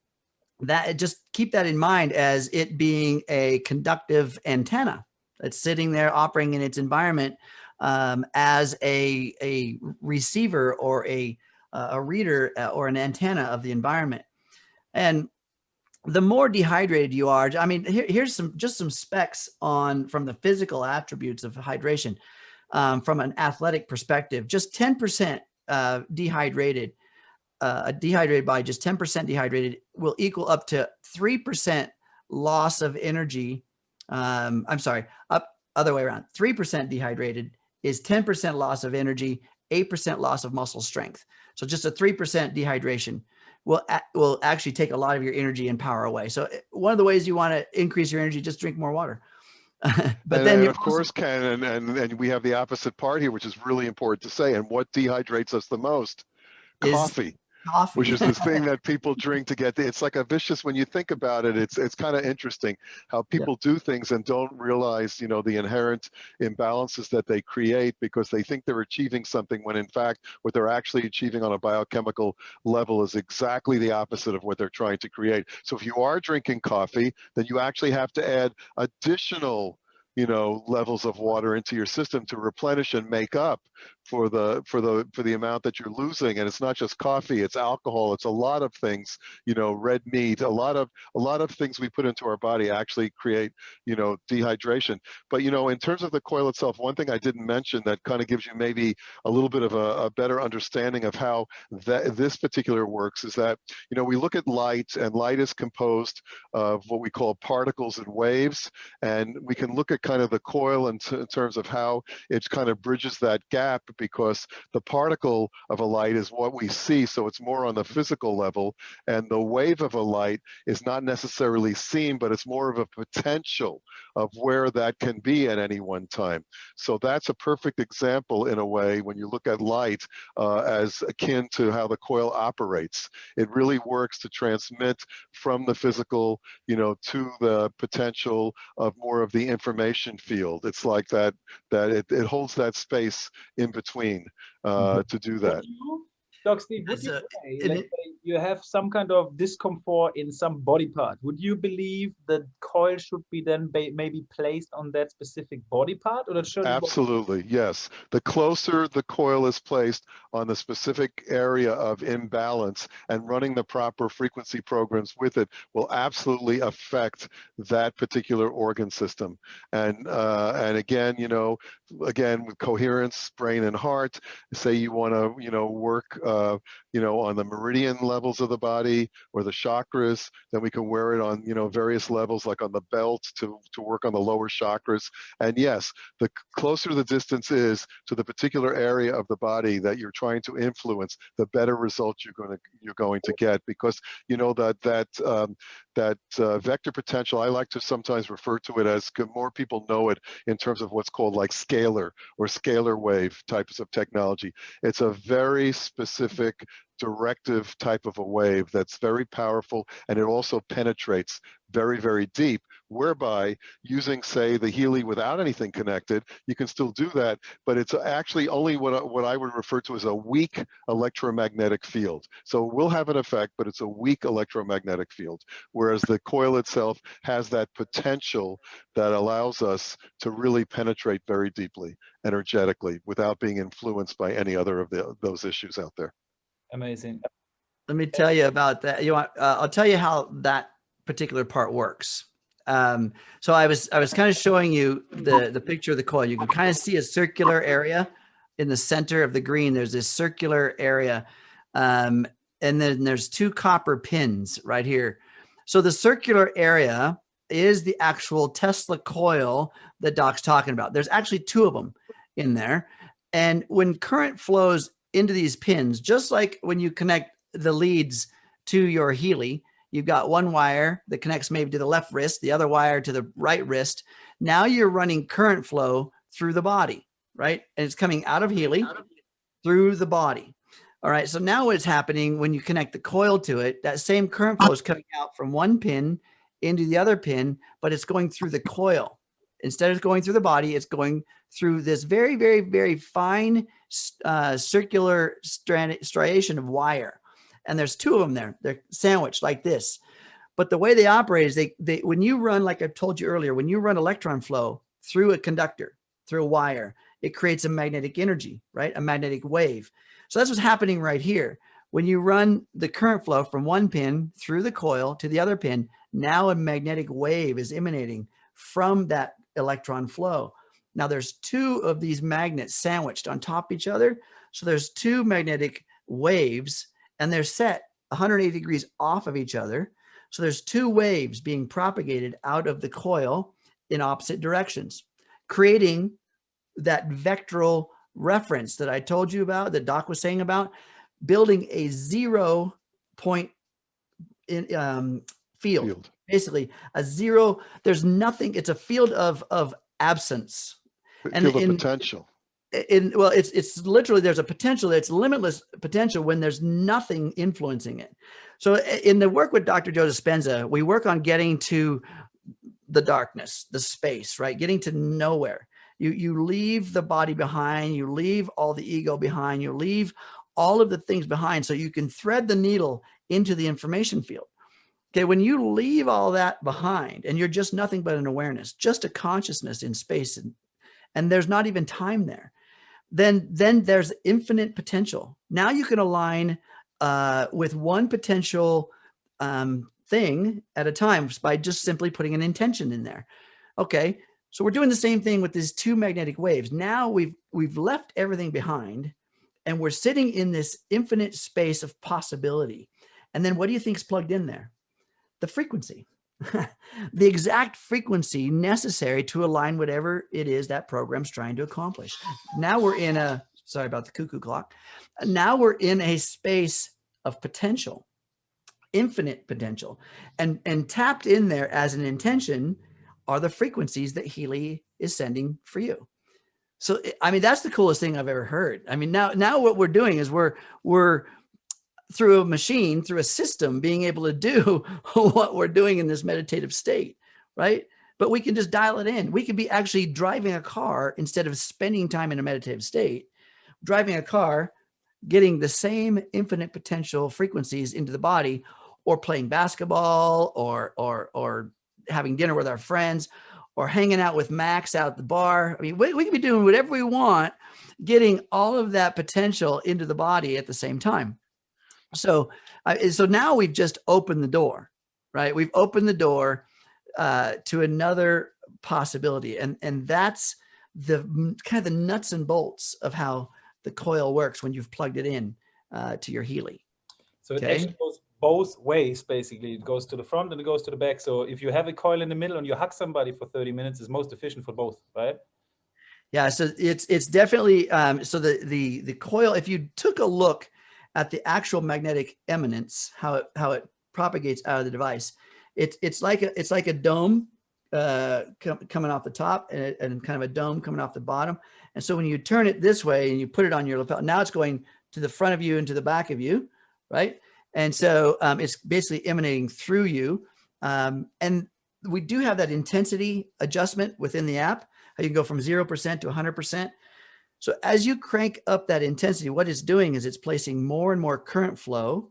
that, just keep that in mind as it being a conductive antenna that's sitting there operating in its environment as a receiver or a a reader or an antenna of the environment. And the more dehydrated you are, I mean, here's some specs from the physical attributes of hydration. From an athletic perspective, just 10% dehydrated, a dehydrated body, just 10% dehydrated will equal up to 3% loss of energy. I'm sorry, other way around. 3% dehydrated is 10% loss of energy, 8% loss of muscle strength. So just a 3% dehydration will actually take a lot of your energy and power away. So one of the ways you want to increase your energy, just drink more water. But then of course, Ken, and we have the opposite part here, which is really important to say. And what dehydrates us the most? Coffee. Which is this thing that people drink to get it's like a vicious, when you think about it, it's kind of interesting how people do things and don't realize, you know, the inherent imbalances that they create because they think they're achieving something when in fact what they're actually achieving on a biochemical level is exactly the opposite of what they're trying to create. So if you are drinking coffee, then you actually have to add additional, you know, levels of water into your system to replenish and make up for the amount that you're losing. And it's not just coffee, it's alcohol, it's a lot of things, you know, red meat, a lot of things we put into our body actually create, you know, dehydration. But, you know, in terms of the coil itself, one thing I didn't mention that kind of gives you maybe a little bit of a better understanding of how this particular works is that, you know, we look at light, and light is composed of what we call particles and waves, and we can look at kind of the coil in terms of how it kind of bridges that gap, because the particle of a light is what we see, so it's more on the physical level, and the wave of a light is not necessarily seen, but it's more of a potential of where that can be at any one time. So that's a perfect example in a way when you look at light as akin to how the coil operates. It really works to transmit from the physical, you know, to the potential of more of the information field. It's like that it holds that space in between to do that. Doc Steve, would you say, let's say you have some kind of discomfort in some body part, would you believe the coil should be then maybe placed on that specific body part, or that should? Absolutely, yes. The closer the coil is placed on the specific area of imbalance, and running the proper frequency programs with it will absolutely affect that particular organ system. And again, you know, again with coherence, brain and heart, say you want to, you know, work you know, on the meridian levels of the body or the chakras, then we can wear it on, you know, various levels, like on the belt to work on the lower chakras. And yes, the closer the distance is to the particular area of the body that you're trying to influence, the better results you're going to get, because, you know, that vector potential, I like to sometimes refer to it as, more people know it in terms of what's called like scalar or scalar wave types of technology. It's a very specific directive type of a wave that's very powerful, and it also penetrates very, very deep, whereby using, say, the Healy without anything connected, you can still do that, but it's actually only what I would refer to as a weak electromagnetic field. So it will have an effect, but it's a weak electromagnetic field, whereas the coil itself has that potential that allows us to really penetrate very deeply, energetically, without being influenced by any other of those issues out there. Amazing. Let me tell you about that. I'll tell you how that particular part works. So I was kind of showing you the picture of the coil. You can kind of see a circular area in the center of the green. There's this circular area, and then there's two copper pins right here. So the circular area is the actual Tesla coil that Doc's talking about. There's actually two of them in there, and when current flows into these pins, just like when you connect the leads to your Healy, you've got one wire that connects maybe to the left wrist, the other wire to the right wrist. Now you're running current flow through the body, right? And it's coming out of Healy through the body. All right. So now what's happening when you connect the coil to it, that same current flow is coming out from one pin into the other pin, but it's going through the coil. Instead of going through the body, it's going through this very, very, very fine circular striation of wire. And there's two of them there. They're sandwiched like this. But the way they operate is they when you run, like I told you earlier, when you run electron flow through a conductor, through a wire, it creates a magnetic energy, right? A magnetic wave. So that's what's happening right here. When you run the current flow from one pin through the coil to the other pin, now a magnetic wave is emanating from that electron flow. Now there's two of these magnets sandwiched on top of each other. So there's two magnetic waves and they're set 180 degrees off of each other. So there's two waves being propagated out of the coil in opposite directions, creating that vectoral reference that I told you about, that Doc was saying about, building a 0 point in field. Basically a zero, there's nothing, it's a field of absence. Field of potential. Well, it's literally, there's a potential, it's limitless potential when there's nothing influencing it. So in the work with Dr. Joe Dispenza, we work on getting to the darkness, the space, right? Getting to nowhere. You leave the body behind, you leave all the ego behind, you leave all of the things behind so you can thread the needle into the information field. Okay, when you leave all that behind and you're just nothing but an awareness, just a consciousness in space, and there's not even time there, then there's infinite potential. Now you can align with one potential thing at a time by just simply putting an intention in there. Okay, so we're doing the same thing with these two magnetic waves. Now we've left everything behind and we're sitting in this infinite space of possibility. And then what do you think is plugged in there? The frequency, the exact frequency necessary to align whatever it is that program's trying to accomplish. Now we're in a, sorry about the cuckoo clock. Now we're in a space of potential, infinite potential, and tapped in there as an intention are the frequencies that Healy is sending for you. So, I mean, that's the coolest thing I've ever heard. I mean, now what we're doing is we're through a machine, through a system, being able to do what we're doing in this meditative state, right? But we can just dial it in. We could be actually driving a car instead of spending time in a meditative state, driving a car, getting the same infinite potential frequencies into the body, or playing basketball, or having dinner with our friends, or hanging out with Max out at the bar. I mean, we can be doing whatever we want, getting all of that potential into the body at the same time. So now we've just opened the door, right? We've opened the door to another possibility. And that's the kind of the nuts and bolts of how the coil works when you've plugged it in to your Healy. So it actually goes both ways, basically. It goes to the front and it goes to the back. So if you have a coil in the middle and you hug somebody for 30 minutes, it's most efficient for both, right? Yeah, so it's definitely, so the coil, if you took a look at the actual magnetic eminence, how it propagates out of the device, it's like a dome coming off the top and kind of a dome coming off the bottom. And so when you turn it this way and you put it on your lapel, now it's going to the front of you and to the back of you, right? And so it's basically emanating through you. And we do have that intensity adjustment within the app. You can go from 0% to 100%. So as you crank up that intensity, what it's doing is it's placing more and more current flow,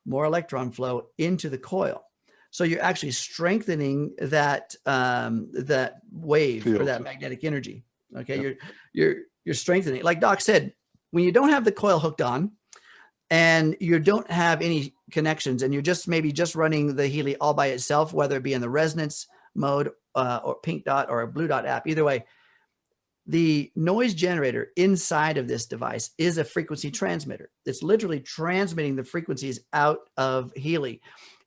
more electron flow into the coil. So you're actually strengthening that that wave field, or that magnetic energy. Okay, yep. You're strengthening. Like Doc said, when you don't have the coil hooked on and you don't have any connections and you're maybe just running the Healy all by itself, whether it be in the resonance mode or pink dot or a blue dot app, either way, the noise generator inside of this device is a frequency transmitter. It's literally transmitting the frequencies out of Healy,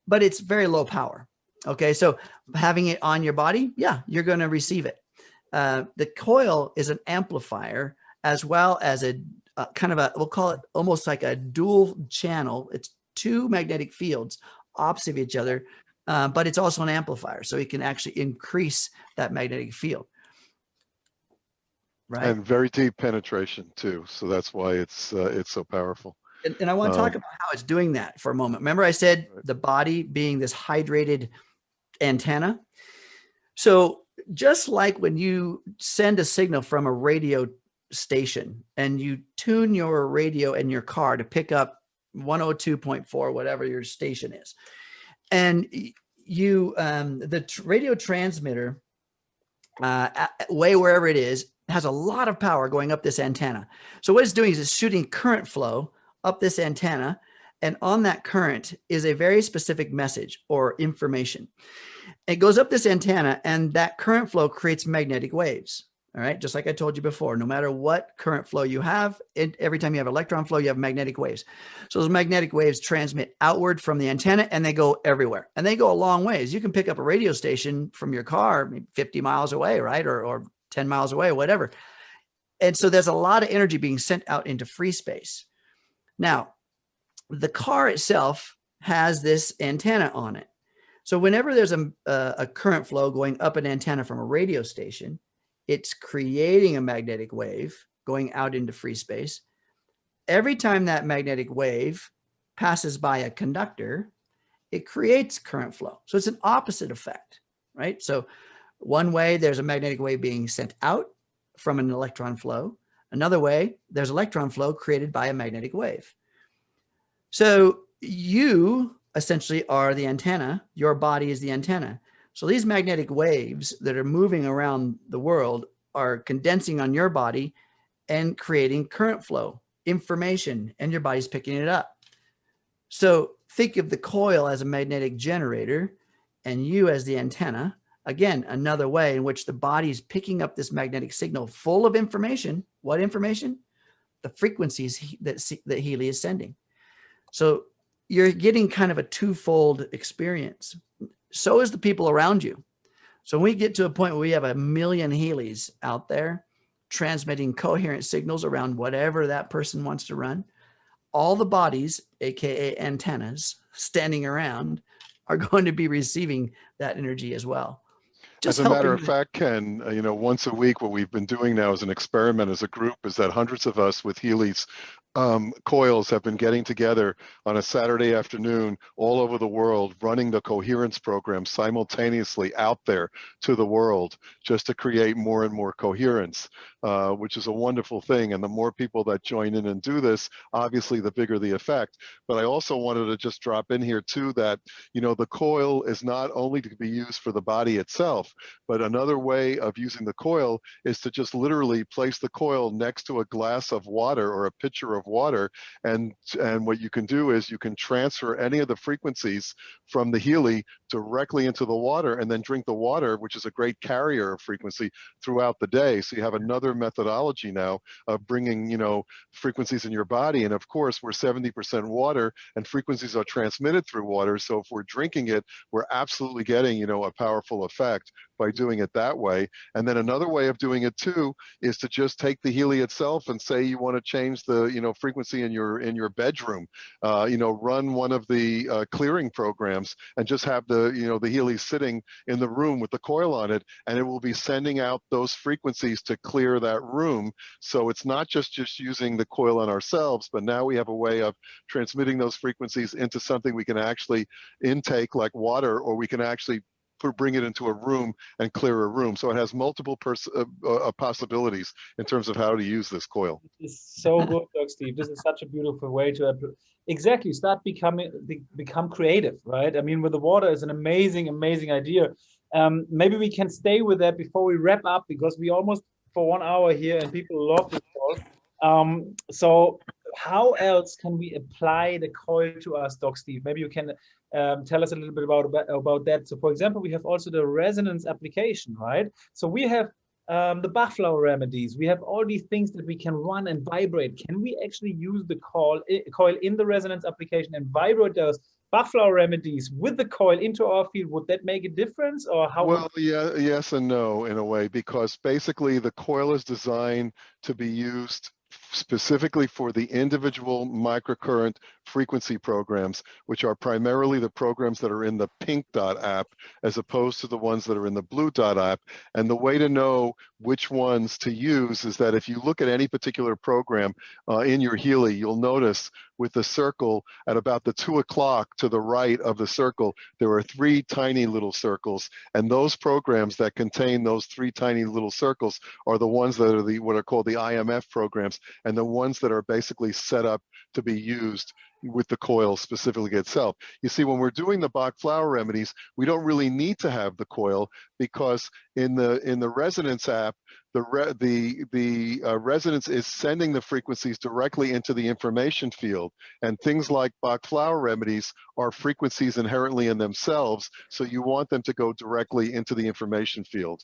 but it's very low power. Okay, so having it on your body, yeah, you're going to receive it. The coil is an amplifier as well as a kind of a, we'll call it almost like a dual channel. It's two magnetic fields opposite of each other, but it's also an amplifier. So it can actually increase that magnetic field. Right. And very deep penetration too. So that's why it's so powerful. And I want to talk about how it's doing that for a moment. Remember I said the body being this hydrated antenna. So just like when you send a signal from a radio station and you tune your radio in your car to pick up 102.4, whatever your station is, and you, the radio transmitter, way wherever it is, has a lot of power going up this antenna. So what it's doing is it's shooting current flow up this antenna, and on that current is a very specific message or information. It goes up this antenna, and that current flow creates magnetic waves. All right. Just like I told you before, no matter what current flow you have, every time you have electron flow, you have magnetic waves. So those magnetic waves transmit outward from the antenna, and they go everywhere, and they go a long ways. You can pick up a radio station from your car, maybe 50 miles away, right? Or 10 miles away, whatever. And so there's a lot of energy being sent out into free space. Now, the car itself has this antenna on it. So whenever there's a current flow going up an antenna from a radio station, it's creating a magnetic wave going out into free space. Every time that magnetic wave passes by a conductor, it creates current flow. So it's an opposite effect, right? So one way, there's a magnetic wave being sent out from an electron flow. Another way, there's electron flow created by a magnetic wave. So you essentially are the antenna. Your body is the antenna. So these magnetic waves that are moving around the world are condensing on your body and creating current flow, information, and your body's picking it up. So think of the coil as a magnetic generator and you as the antenna. Again, another way in which the body's picking up this magnetic signal full of information. What information? The frequencies that Healy is sending. So you're getting kind of a twofold experience. So is the people around you. So when we get to a point where we have 1 million Healys out there transmitting coherent signals around whatever that person wants to run, all the bodies, AKA antennas, standing around are going to be receiving that energy as well. As a matter of fact, Ken, once a week, what we've been doing now as an experiment as a group is that hundreds of us with Healy's coils have been getting together on a Saturday afternoon all over the world, running the coherence program simultaneously out there to the world, just to create more and more coherence, which is a wonderful thing. And the more people that join in and do this, obviously the bigger the effect. But I also wanted to just drop in here too that, the coil is not only to be used for the body itself, but another way of using the coil is to just literally place the coil next to a glass of water or a pitcher of water, and what you can do is you can transfer any of the frequencies from the Healy directly into the water, and then drink the water, which is a great carrier of frequency throughout the day. So you have another methodology now of bringing frequencies in your body. And of course, we're 70% water, and frequencies are transmitted through water. So if we're drinking it, we're absolutely getting a powerful effect by doing it that way. And then another way of doing it too is to just take the Healy itself and say you want to change the frequency in your bedroom, run one of the clearing programs and just have the Healy sitting in the room with the coil on it, and it will be sending out those frequencies to clear that room. So it's not just using the coil on ourselves, but now we have a way of transmitting those frequencies into something we can actually intake like water, or we can actually bring it into a room and clear a room. So it has multiple possibilities in terms of how to use this coil. It's so good, Doc Steve. This is such a beautiful way to exactly start become creative, right? I mean, with the water is an amazing idea. Maybe we can stay with that before we wrap up, because we almost for 1 hour here and people love this call. So how else can we apply the coil to us, Doc Steve? Maybe you can tell us a little bit about that. So for example, we have also the resonance application, right? So we have the Bach flower remedies. We have all these things that we can run and vibrate. Can we actually use the coil in the resonance application and vibrate those Bach flower remedies with the coil into our field? Would that make a difference, or how? Well, yeah, yes and no in a way, because basically the coil is designed to be used specifically for the individual microcurrent frequency programs, which are primarily the programs that are in the Pink Dot app, as opposed to the ones that are in the Blue Dot app. And the way to know which ones to use is that if you look at any particular program in your Healy, you'll notice with the circle at about the 2 o'clock to the right of the circle, there are 3 tiny little circles. And those programs that contain those 3 tiny little circles are the ones that are what are called the IMF programs, and the ones that are basically set up to be used with the coil specifically itself. You see, when we're doing the Bach flower remedies, we don't really need to have the coil, because in the resonance app, the resonance is sending the frequencies directly into the information field, and things like Bach flower remedies are frequencies inherently in themselves, so you want them to go directly into the information field.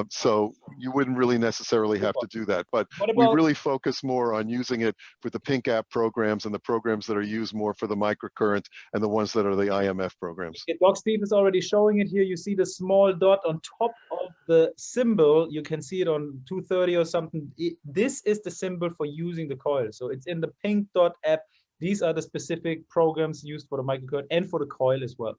So you wouldn't really necessarily have to do that, but we really focus more on using it for the Pink app programs and the programs that are used more for the microcurrent and the ones that are the IMF programs. Doc Steve is already showing it here. You see the small dot on top of the symbol. You can see it on 230 or something. This is the symbol for using the coil. So it's in the Pink dot app. These are the specific programs used for the microcurrent and for the coil as well.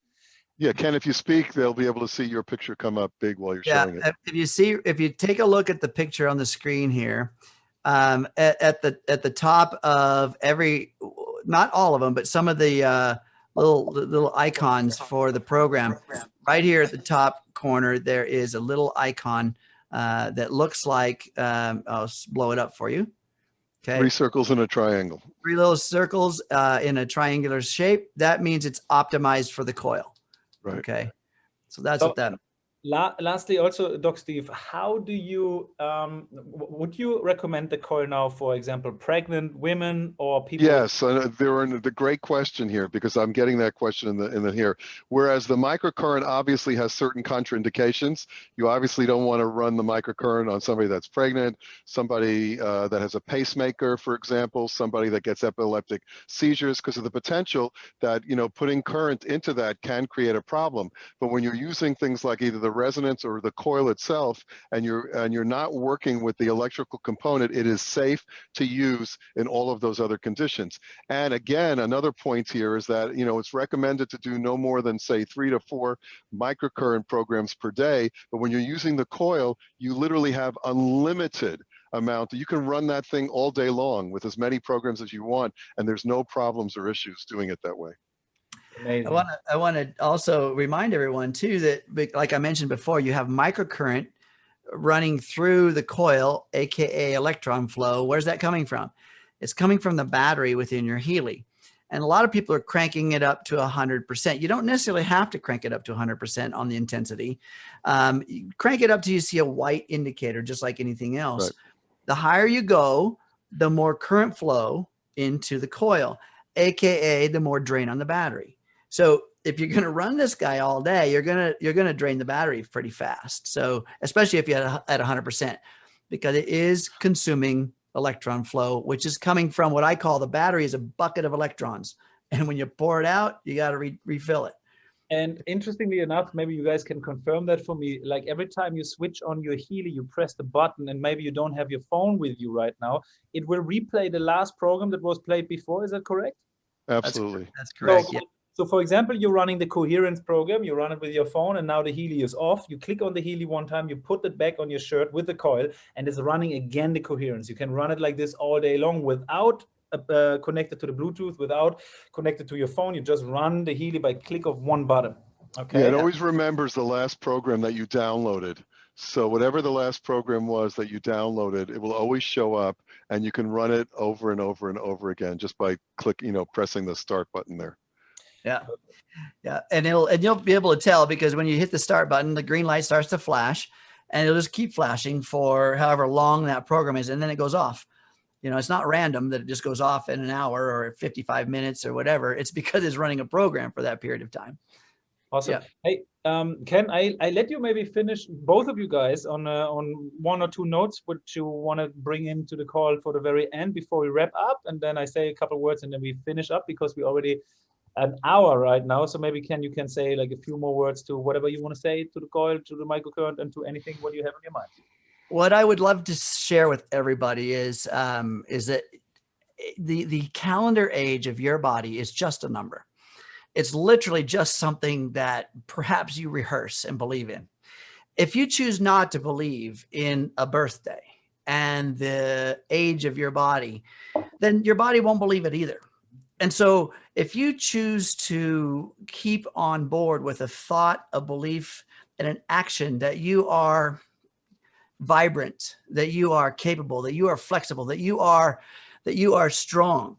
Yeah, Ken, if you speak, they'll be able to see your picture come up big while you're showing it. If you take a look at the picture on the screen here, at the top of every, not all of them, but some of the little icons for the program, right here at the top corner, there is a little icon that looks like, I'll blow it up for you. Okay. 3 circles in a triangle. 3 little circles in a triangular shape. That means it's optimized for the coil. Right. Okay. So that's what that. Lastly, also, Doc Steve, how do you, would you recommend the coil now, for example, pregnant women or people? Yes, the great question here, because I'm getting that question in the here. Whereas the microcurrent obviously has certain contraindications. You obviously don't want to run the microcurrent on somebody that's pregnant, somebody that has a pacemaker, for example, somebody that gets epileptic seizures, because of the potential that, you know, putting current into that can create a problem. But when you're using things like either the resonance or the coil itself, and you're not working with the electrical component, it is safe to use in all of those other conditions. And again, another point here is that, you know, it's recommended to do no more than, say, 3 to 4 microcurrent programs per day. But when you're using the coil, you literally have unlimited amount. You can run that thing all day long with as many programs as you want, and there's no problems or issues doing it that way. Amazing. I want to also remind everyone too that, like I mentioned before, you have microcurrent running through the coil, aka electron flow. Where's that coming from? It's coming from the battery within your Healy. And a lot of people are cranking it up to 100%. You don't necessarily have to crank it up to 100% on the intensity. You crank it up till you see a white indicator, just like anything else. Right. The higher you go, the more current flow into the coil, aka the more drain on the battery. So if you're going to run this guy all day, you're going to drain the battery pretty fast. So especially if you're at 100%, because it is consuming electron flow, which is coming from what I call the battery is a bucket of electrons. And when you pour it out, you got to refill it. And interestingly enough, maybe you guys can confirm that for me. Like every time you switch on your Healy, you press the button, and maybe you don't have your phone with you right now, it will replay the last program that was played before. Is that correct? Absolutely. That's correct. Yeah. So for example, you're running the coherence program, you run it with your phone, and now the Healy is off. You click on the Healy one time, you put it back on your shirt with the coil, and it's running again the coherence. You can run it like this all day long without connected to the Bluetooth, without connected to your phone. You just run the Healy by click of one button. Okay. Yeah, it always remembers the last program that you downloaded. So whatever the last program was that you downloaded, it will always show up, and you can run it over and over and over again just by pressing the start button there. Yeah. Yeah. And you'll be able to tell, because when you hit the start button, the green light starts to flash, and it'll just keep flashing for however long that program is. And then it goes off. You know, it's not random that it just goes off in an hour or 55 minutes or whatever. It's because it's running a program for that period of time. Awesome. Yeah. Hey, Ken, I let you maybe finish, both of you guys, on 1 or 2 notes which you want to bring into the call for the very end before we wrap up, and then I say a couple words and then we finish up, because we already an hour right now. So maybe Ken, you can say like a few more words to whatever you want to say to the coil, to the microcurrent, and to anything what you have on your mind. What I would love to share with everybody is that the calendar age of your body is just a number. It's literally just something that perhaps you rehearse and believe in. If you choose not to believe in a birthday and the age of your body, then your body won't believe it either. And so if you choose to keep on board with a thought, a belief, and an action that you are vibrant, that you are capable, that you are flexible, that you are strong,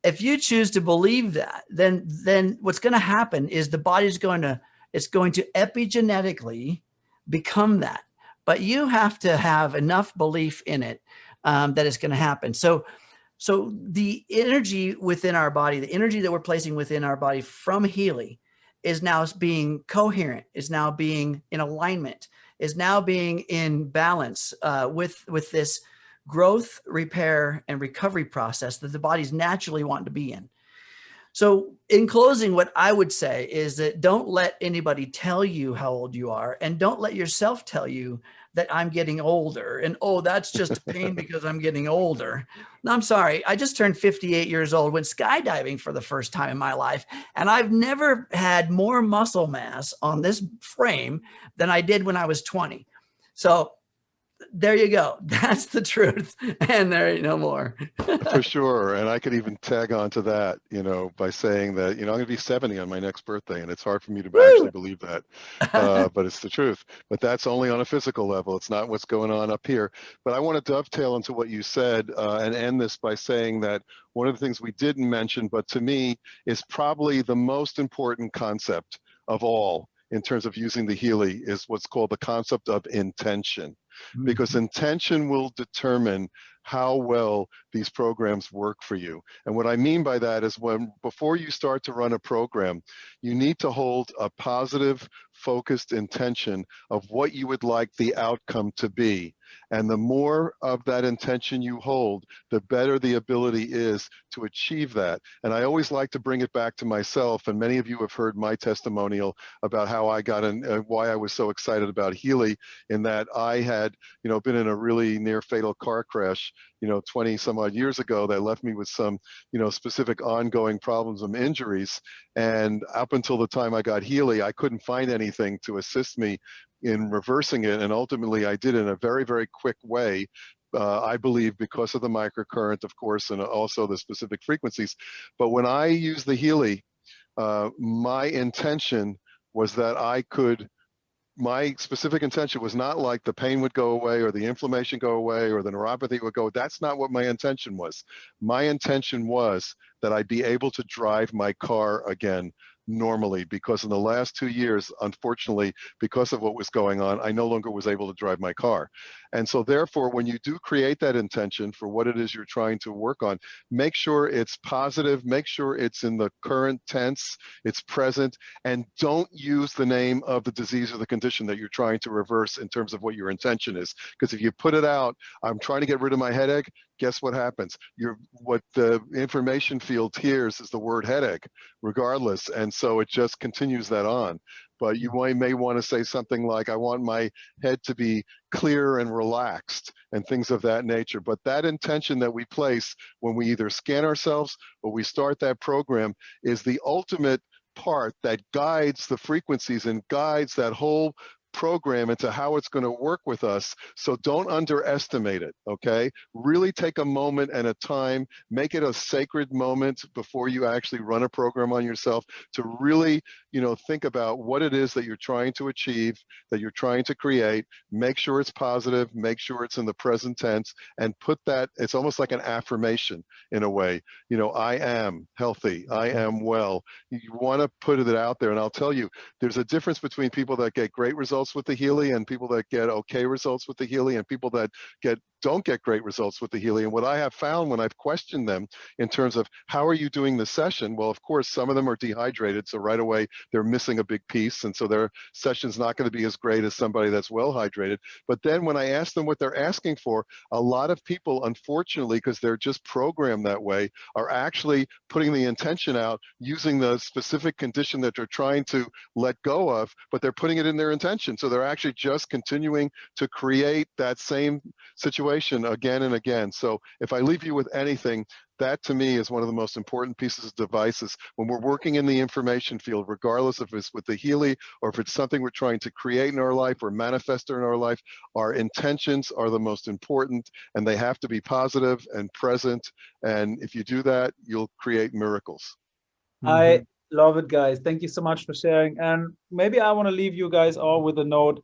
if you choose to believe that, then what's going to happen is the body's going to, it's going to epigenetically become that. But you have to have enough belief in it that it's going to happen. So the energy within our body, the energy that we're placing within our body from Healy is now being coherent, is now being in alignment, is now being in balance with this growth, repair, and recovery process that the body's naturally wanting to be in. So in closing, what I would say is that don't let anybody tell you how old you are, and don't let yourself tell you that I'm getting older and, oh, that's just a pain because I'm getting older. No, I'm sorry. I just turned 58 years old, went skydiving for the first time in my life. And I've never had more muscle mass on this frame than I did when I was 20. So there you go. That's the truth. And there ain't no more. For sure. And I could even tag on to that, you know, by saying that, you know, I'm going to be 70 on my next birthday, and it's hard for me to actually believe that, but it's the truth. But that's only on a physical level. It's not what's going on up here. But I want to dovetail into what you said and end this by saying that one of the things we didn't mention, but to me is probably the most important concept of all in terms of using the Healy, is what's called the concept of intention. Because intention will determine how well these programs work for you. And what I mean by that is, before you start to run a program, you need to hold a positive, focused intention of what you would like the outcome to be. And the more of that intention you hold, the better the ability is to achieve that. And I always like to bring it back to myself, and many of you have heard my testimonial about how I got in, why I was so excited about Healy, in that I had, you know, been in a really near fatal car crash, you know, 20 some odd years ago, that left me with some, you know, specific ongoing problems and injuries. And up until the time I got Healy, I couldn't find anything to assist me in reversing it. And ultimately I did in a very, very quick way. I believe because of the microcurrent, of course, and also the specific frequencies. But when I used the Healy, my intention was that my specific intention was not like the pain would go away or the inflammation go away or the neuropathy would go. That's not what my intention was. My intention was that I'd be able to drive my car again normally, because in the last 2 years, unfortunately, because of what was going on, I no longer was able to drive my car. And so therefore, when you do create that intention for what it is you're trying to work on, make sure it's positive, make sure it's in the current tense, it's present, and don't use the name of the disease or the condition that you're trying to reverse in terms of what your intention is. Because if you put it out, I'm trying to get rid of my headache, guess what happens? What the information field hears is the word headache, regardless. And so it just continues that on. But you may want to say something like, I want my head to be clear and relaxed, and things of that nature. But that intention that we place when we either scan ourselves or we start that program is the ultimate part that guides the frequencies and guides that whole program into how it's going to work with us. So don't underestimate it, okay? Really take a moment and a time, make it a sacred moment before you actually run a program on yourself, to really, you know, think about what it is that you're trying to achieve, that you're trying to create. Make sure it's positive, make sure it's in the present tense, and put that, it's almost like an affirmation in a way. You know, I am healthy, I am well. You want to put it out there. And I'll tell you, there's a difference between people that get great results with the Healy and people that get okay results with the Healy, and people that don't get great results with the Healy. And what I have found when I've questioned them in terms of how are you doing the session, well, of course, some of them are dehydrated, so right away they're missing a big piece, and so their session's not going to be as great as somebody that's well hydrated. But then when I ask them what they're asking for, a lot of people, unfortunately, because they're just programmed that way, are actually putting the intention out using the specific condition that they're trying to let go of, but they're putting it in their intention. So they're actually just continuing to create that same situation again and again. So if I leave you with anything, that to me is one of the most important pieces of devices when we're working in the information field, regardless if it's with the Healy or if it's something we're trying to create in our life or manifest in our life. Our intentions are the most important, and they have to be positive and present. And if you do that, you'll create miracles. I love it, guys. Thank you so much for sharing. And maybe I want to leave you guys all with a note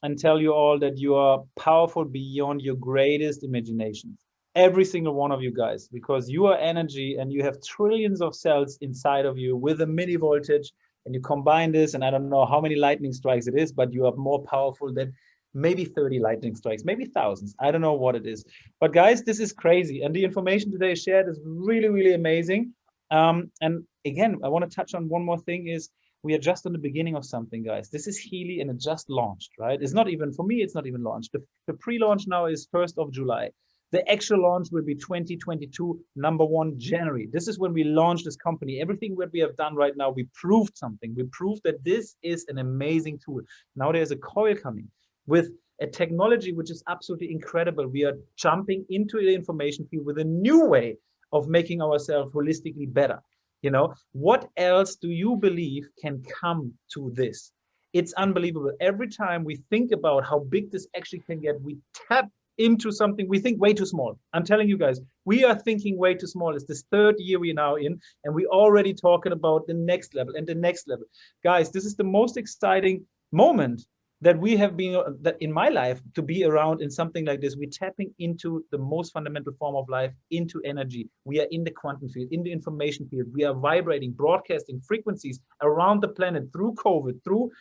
and tell you all that you are powerful beyond your greatest imaginations. every single one of you guys, because you are energy and you have trillions of cells inside of you with a mini voltage, and you combine this, and I don't know how many lightning strikes it is, but you are more powerful than maybe 30 lightning strikes, maybe thousands. I don't know what it is. But guys, this is crazy. And the information today shared is really, really amazing. And again, I want to touch on one more thing is we are just on the beginning of something, guys. This is Healy and it just launched, right? It's not even, for me, it's not even launched. The pre-launch now is 1st of July. The actual launch will be 2022, number 1 January. This is when we launch this company. Everything that we have done right now, we proved something. We proved that this is an amazing tool. Now there's a Coil coming with a technology which is absolutely incredible. We are jumping into the information field with a new way of making ourselves holistically better. You know, what else do you believe can come to this? It's unbelievable. Every time we think about how big this actually can get, we tap into something we think way too small. I'm telling you guys, we are thinking way too small. It's this 3rd year we're now in, and we're already talking about the next level and the next level. Guys, this is the most exciting moment that we have been, that in my life, to be around in something like this. We're tapping into the most fundamental form of life, into energy. We are in the quantum field, in the information field. We are vibrating, broadcasting frequencies around the planet through COVID, through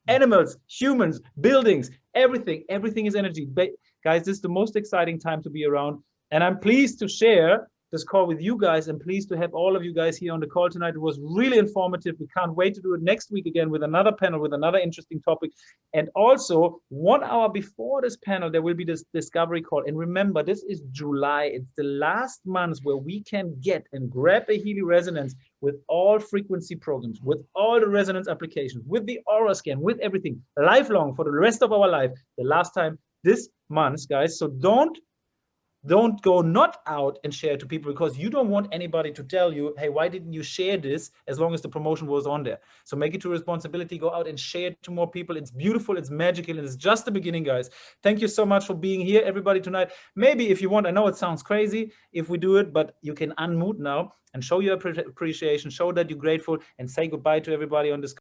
animals, humans, buildings, everything is energy. But guys, this is the most exciting time to be around. And I'm pleased to share this call with you guys. I'm pleased to have all of you guys here on the call tonight. It was really informative. We can't wait to do it next week again with another panel, with another interesting topic. And also 1 hour before this panel, there will be this discovery call. And remember, this is July. It's the last month where we can get and grab a Healy resonance with all frequency programs, with all the resonance applications, with the aura scan, with everything, lifelong for the rest of our life. The last time this month, guys. So don't go not out and share to people, because you don't want anybody to tell you, hey, why didn't you share this, as long as the promotion was on there. So make it your responsibility. Go out and share it to more people. It's beautiful, it's magical, and it's just the beginning, guys. Thank you so much for being here, everybody, tonight. Maybe if you want, I know it sounds crazy if we do it, but you can unmute now and show your appreciation, show that you're grateful, and say goodbye to everybody on this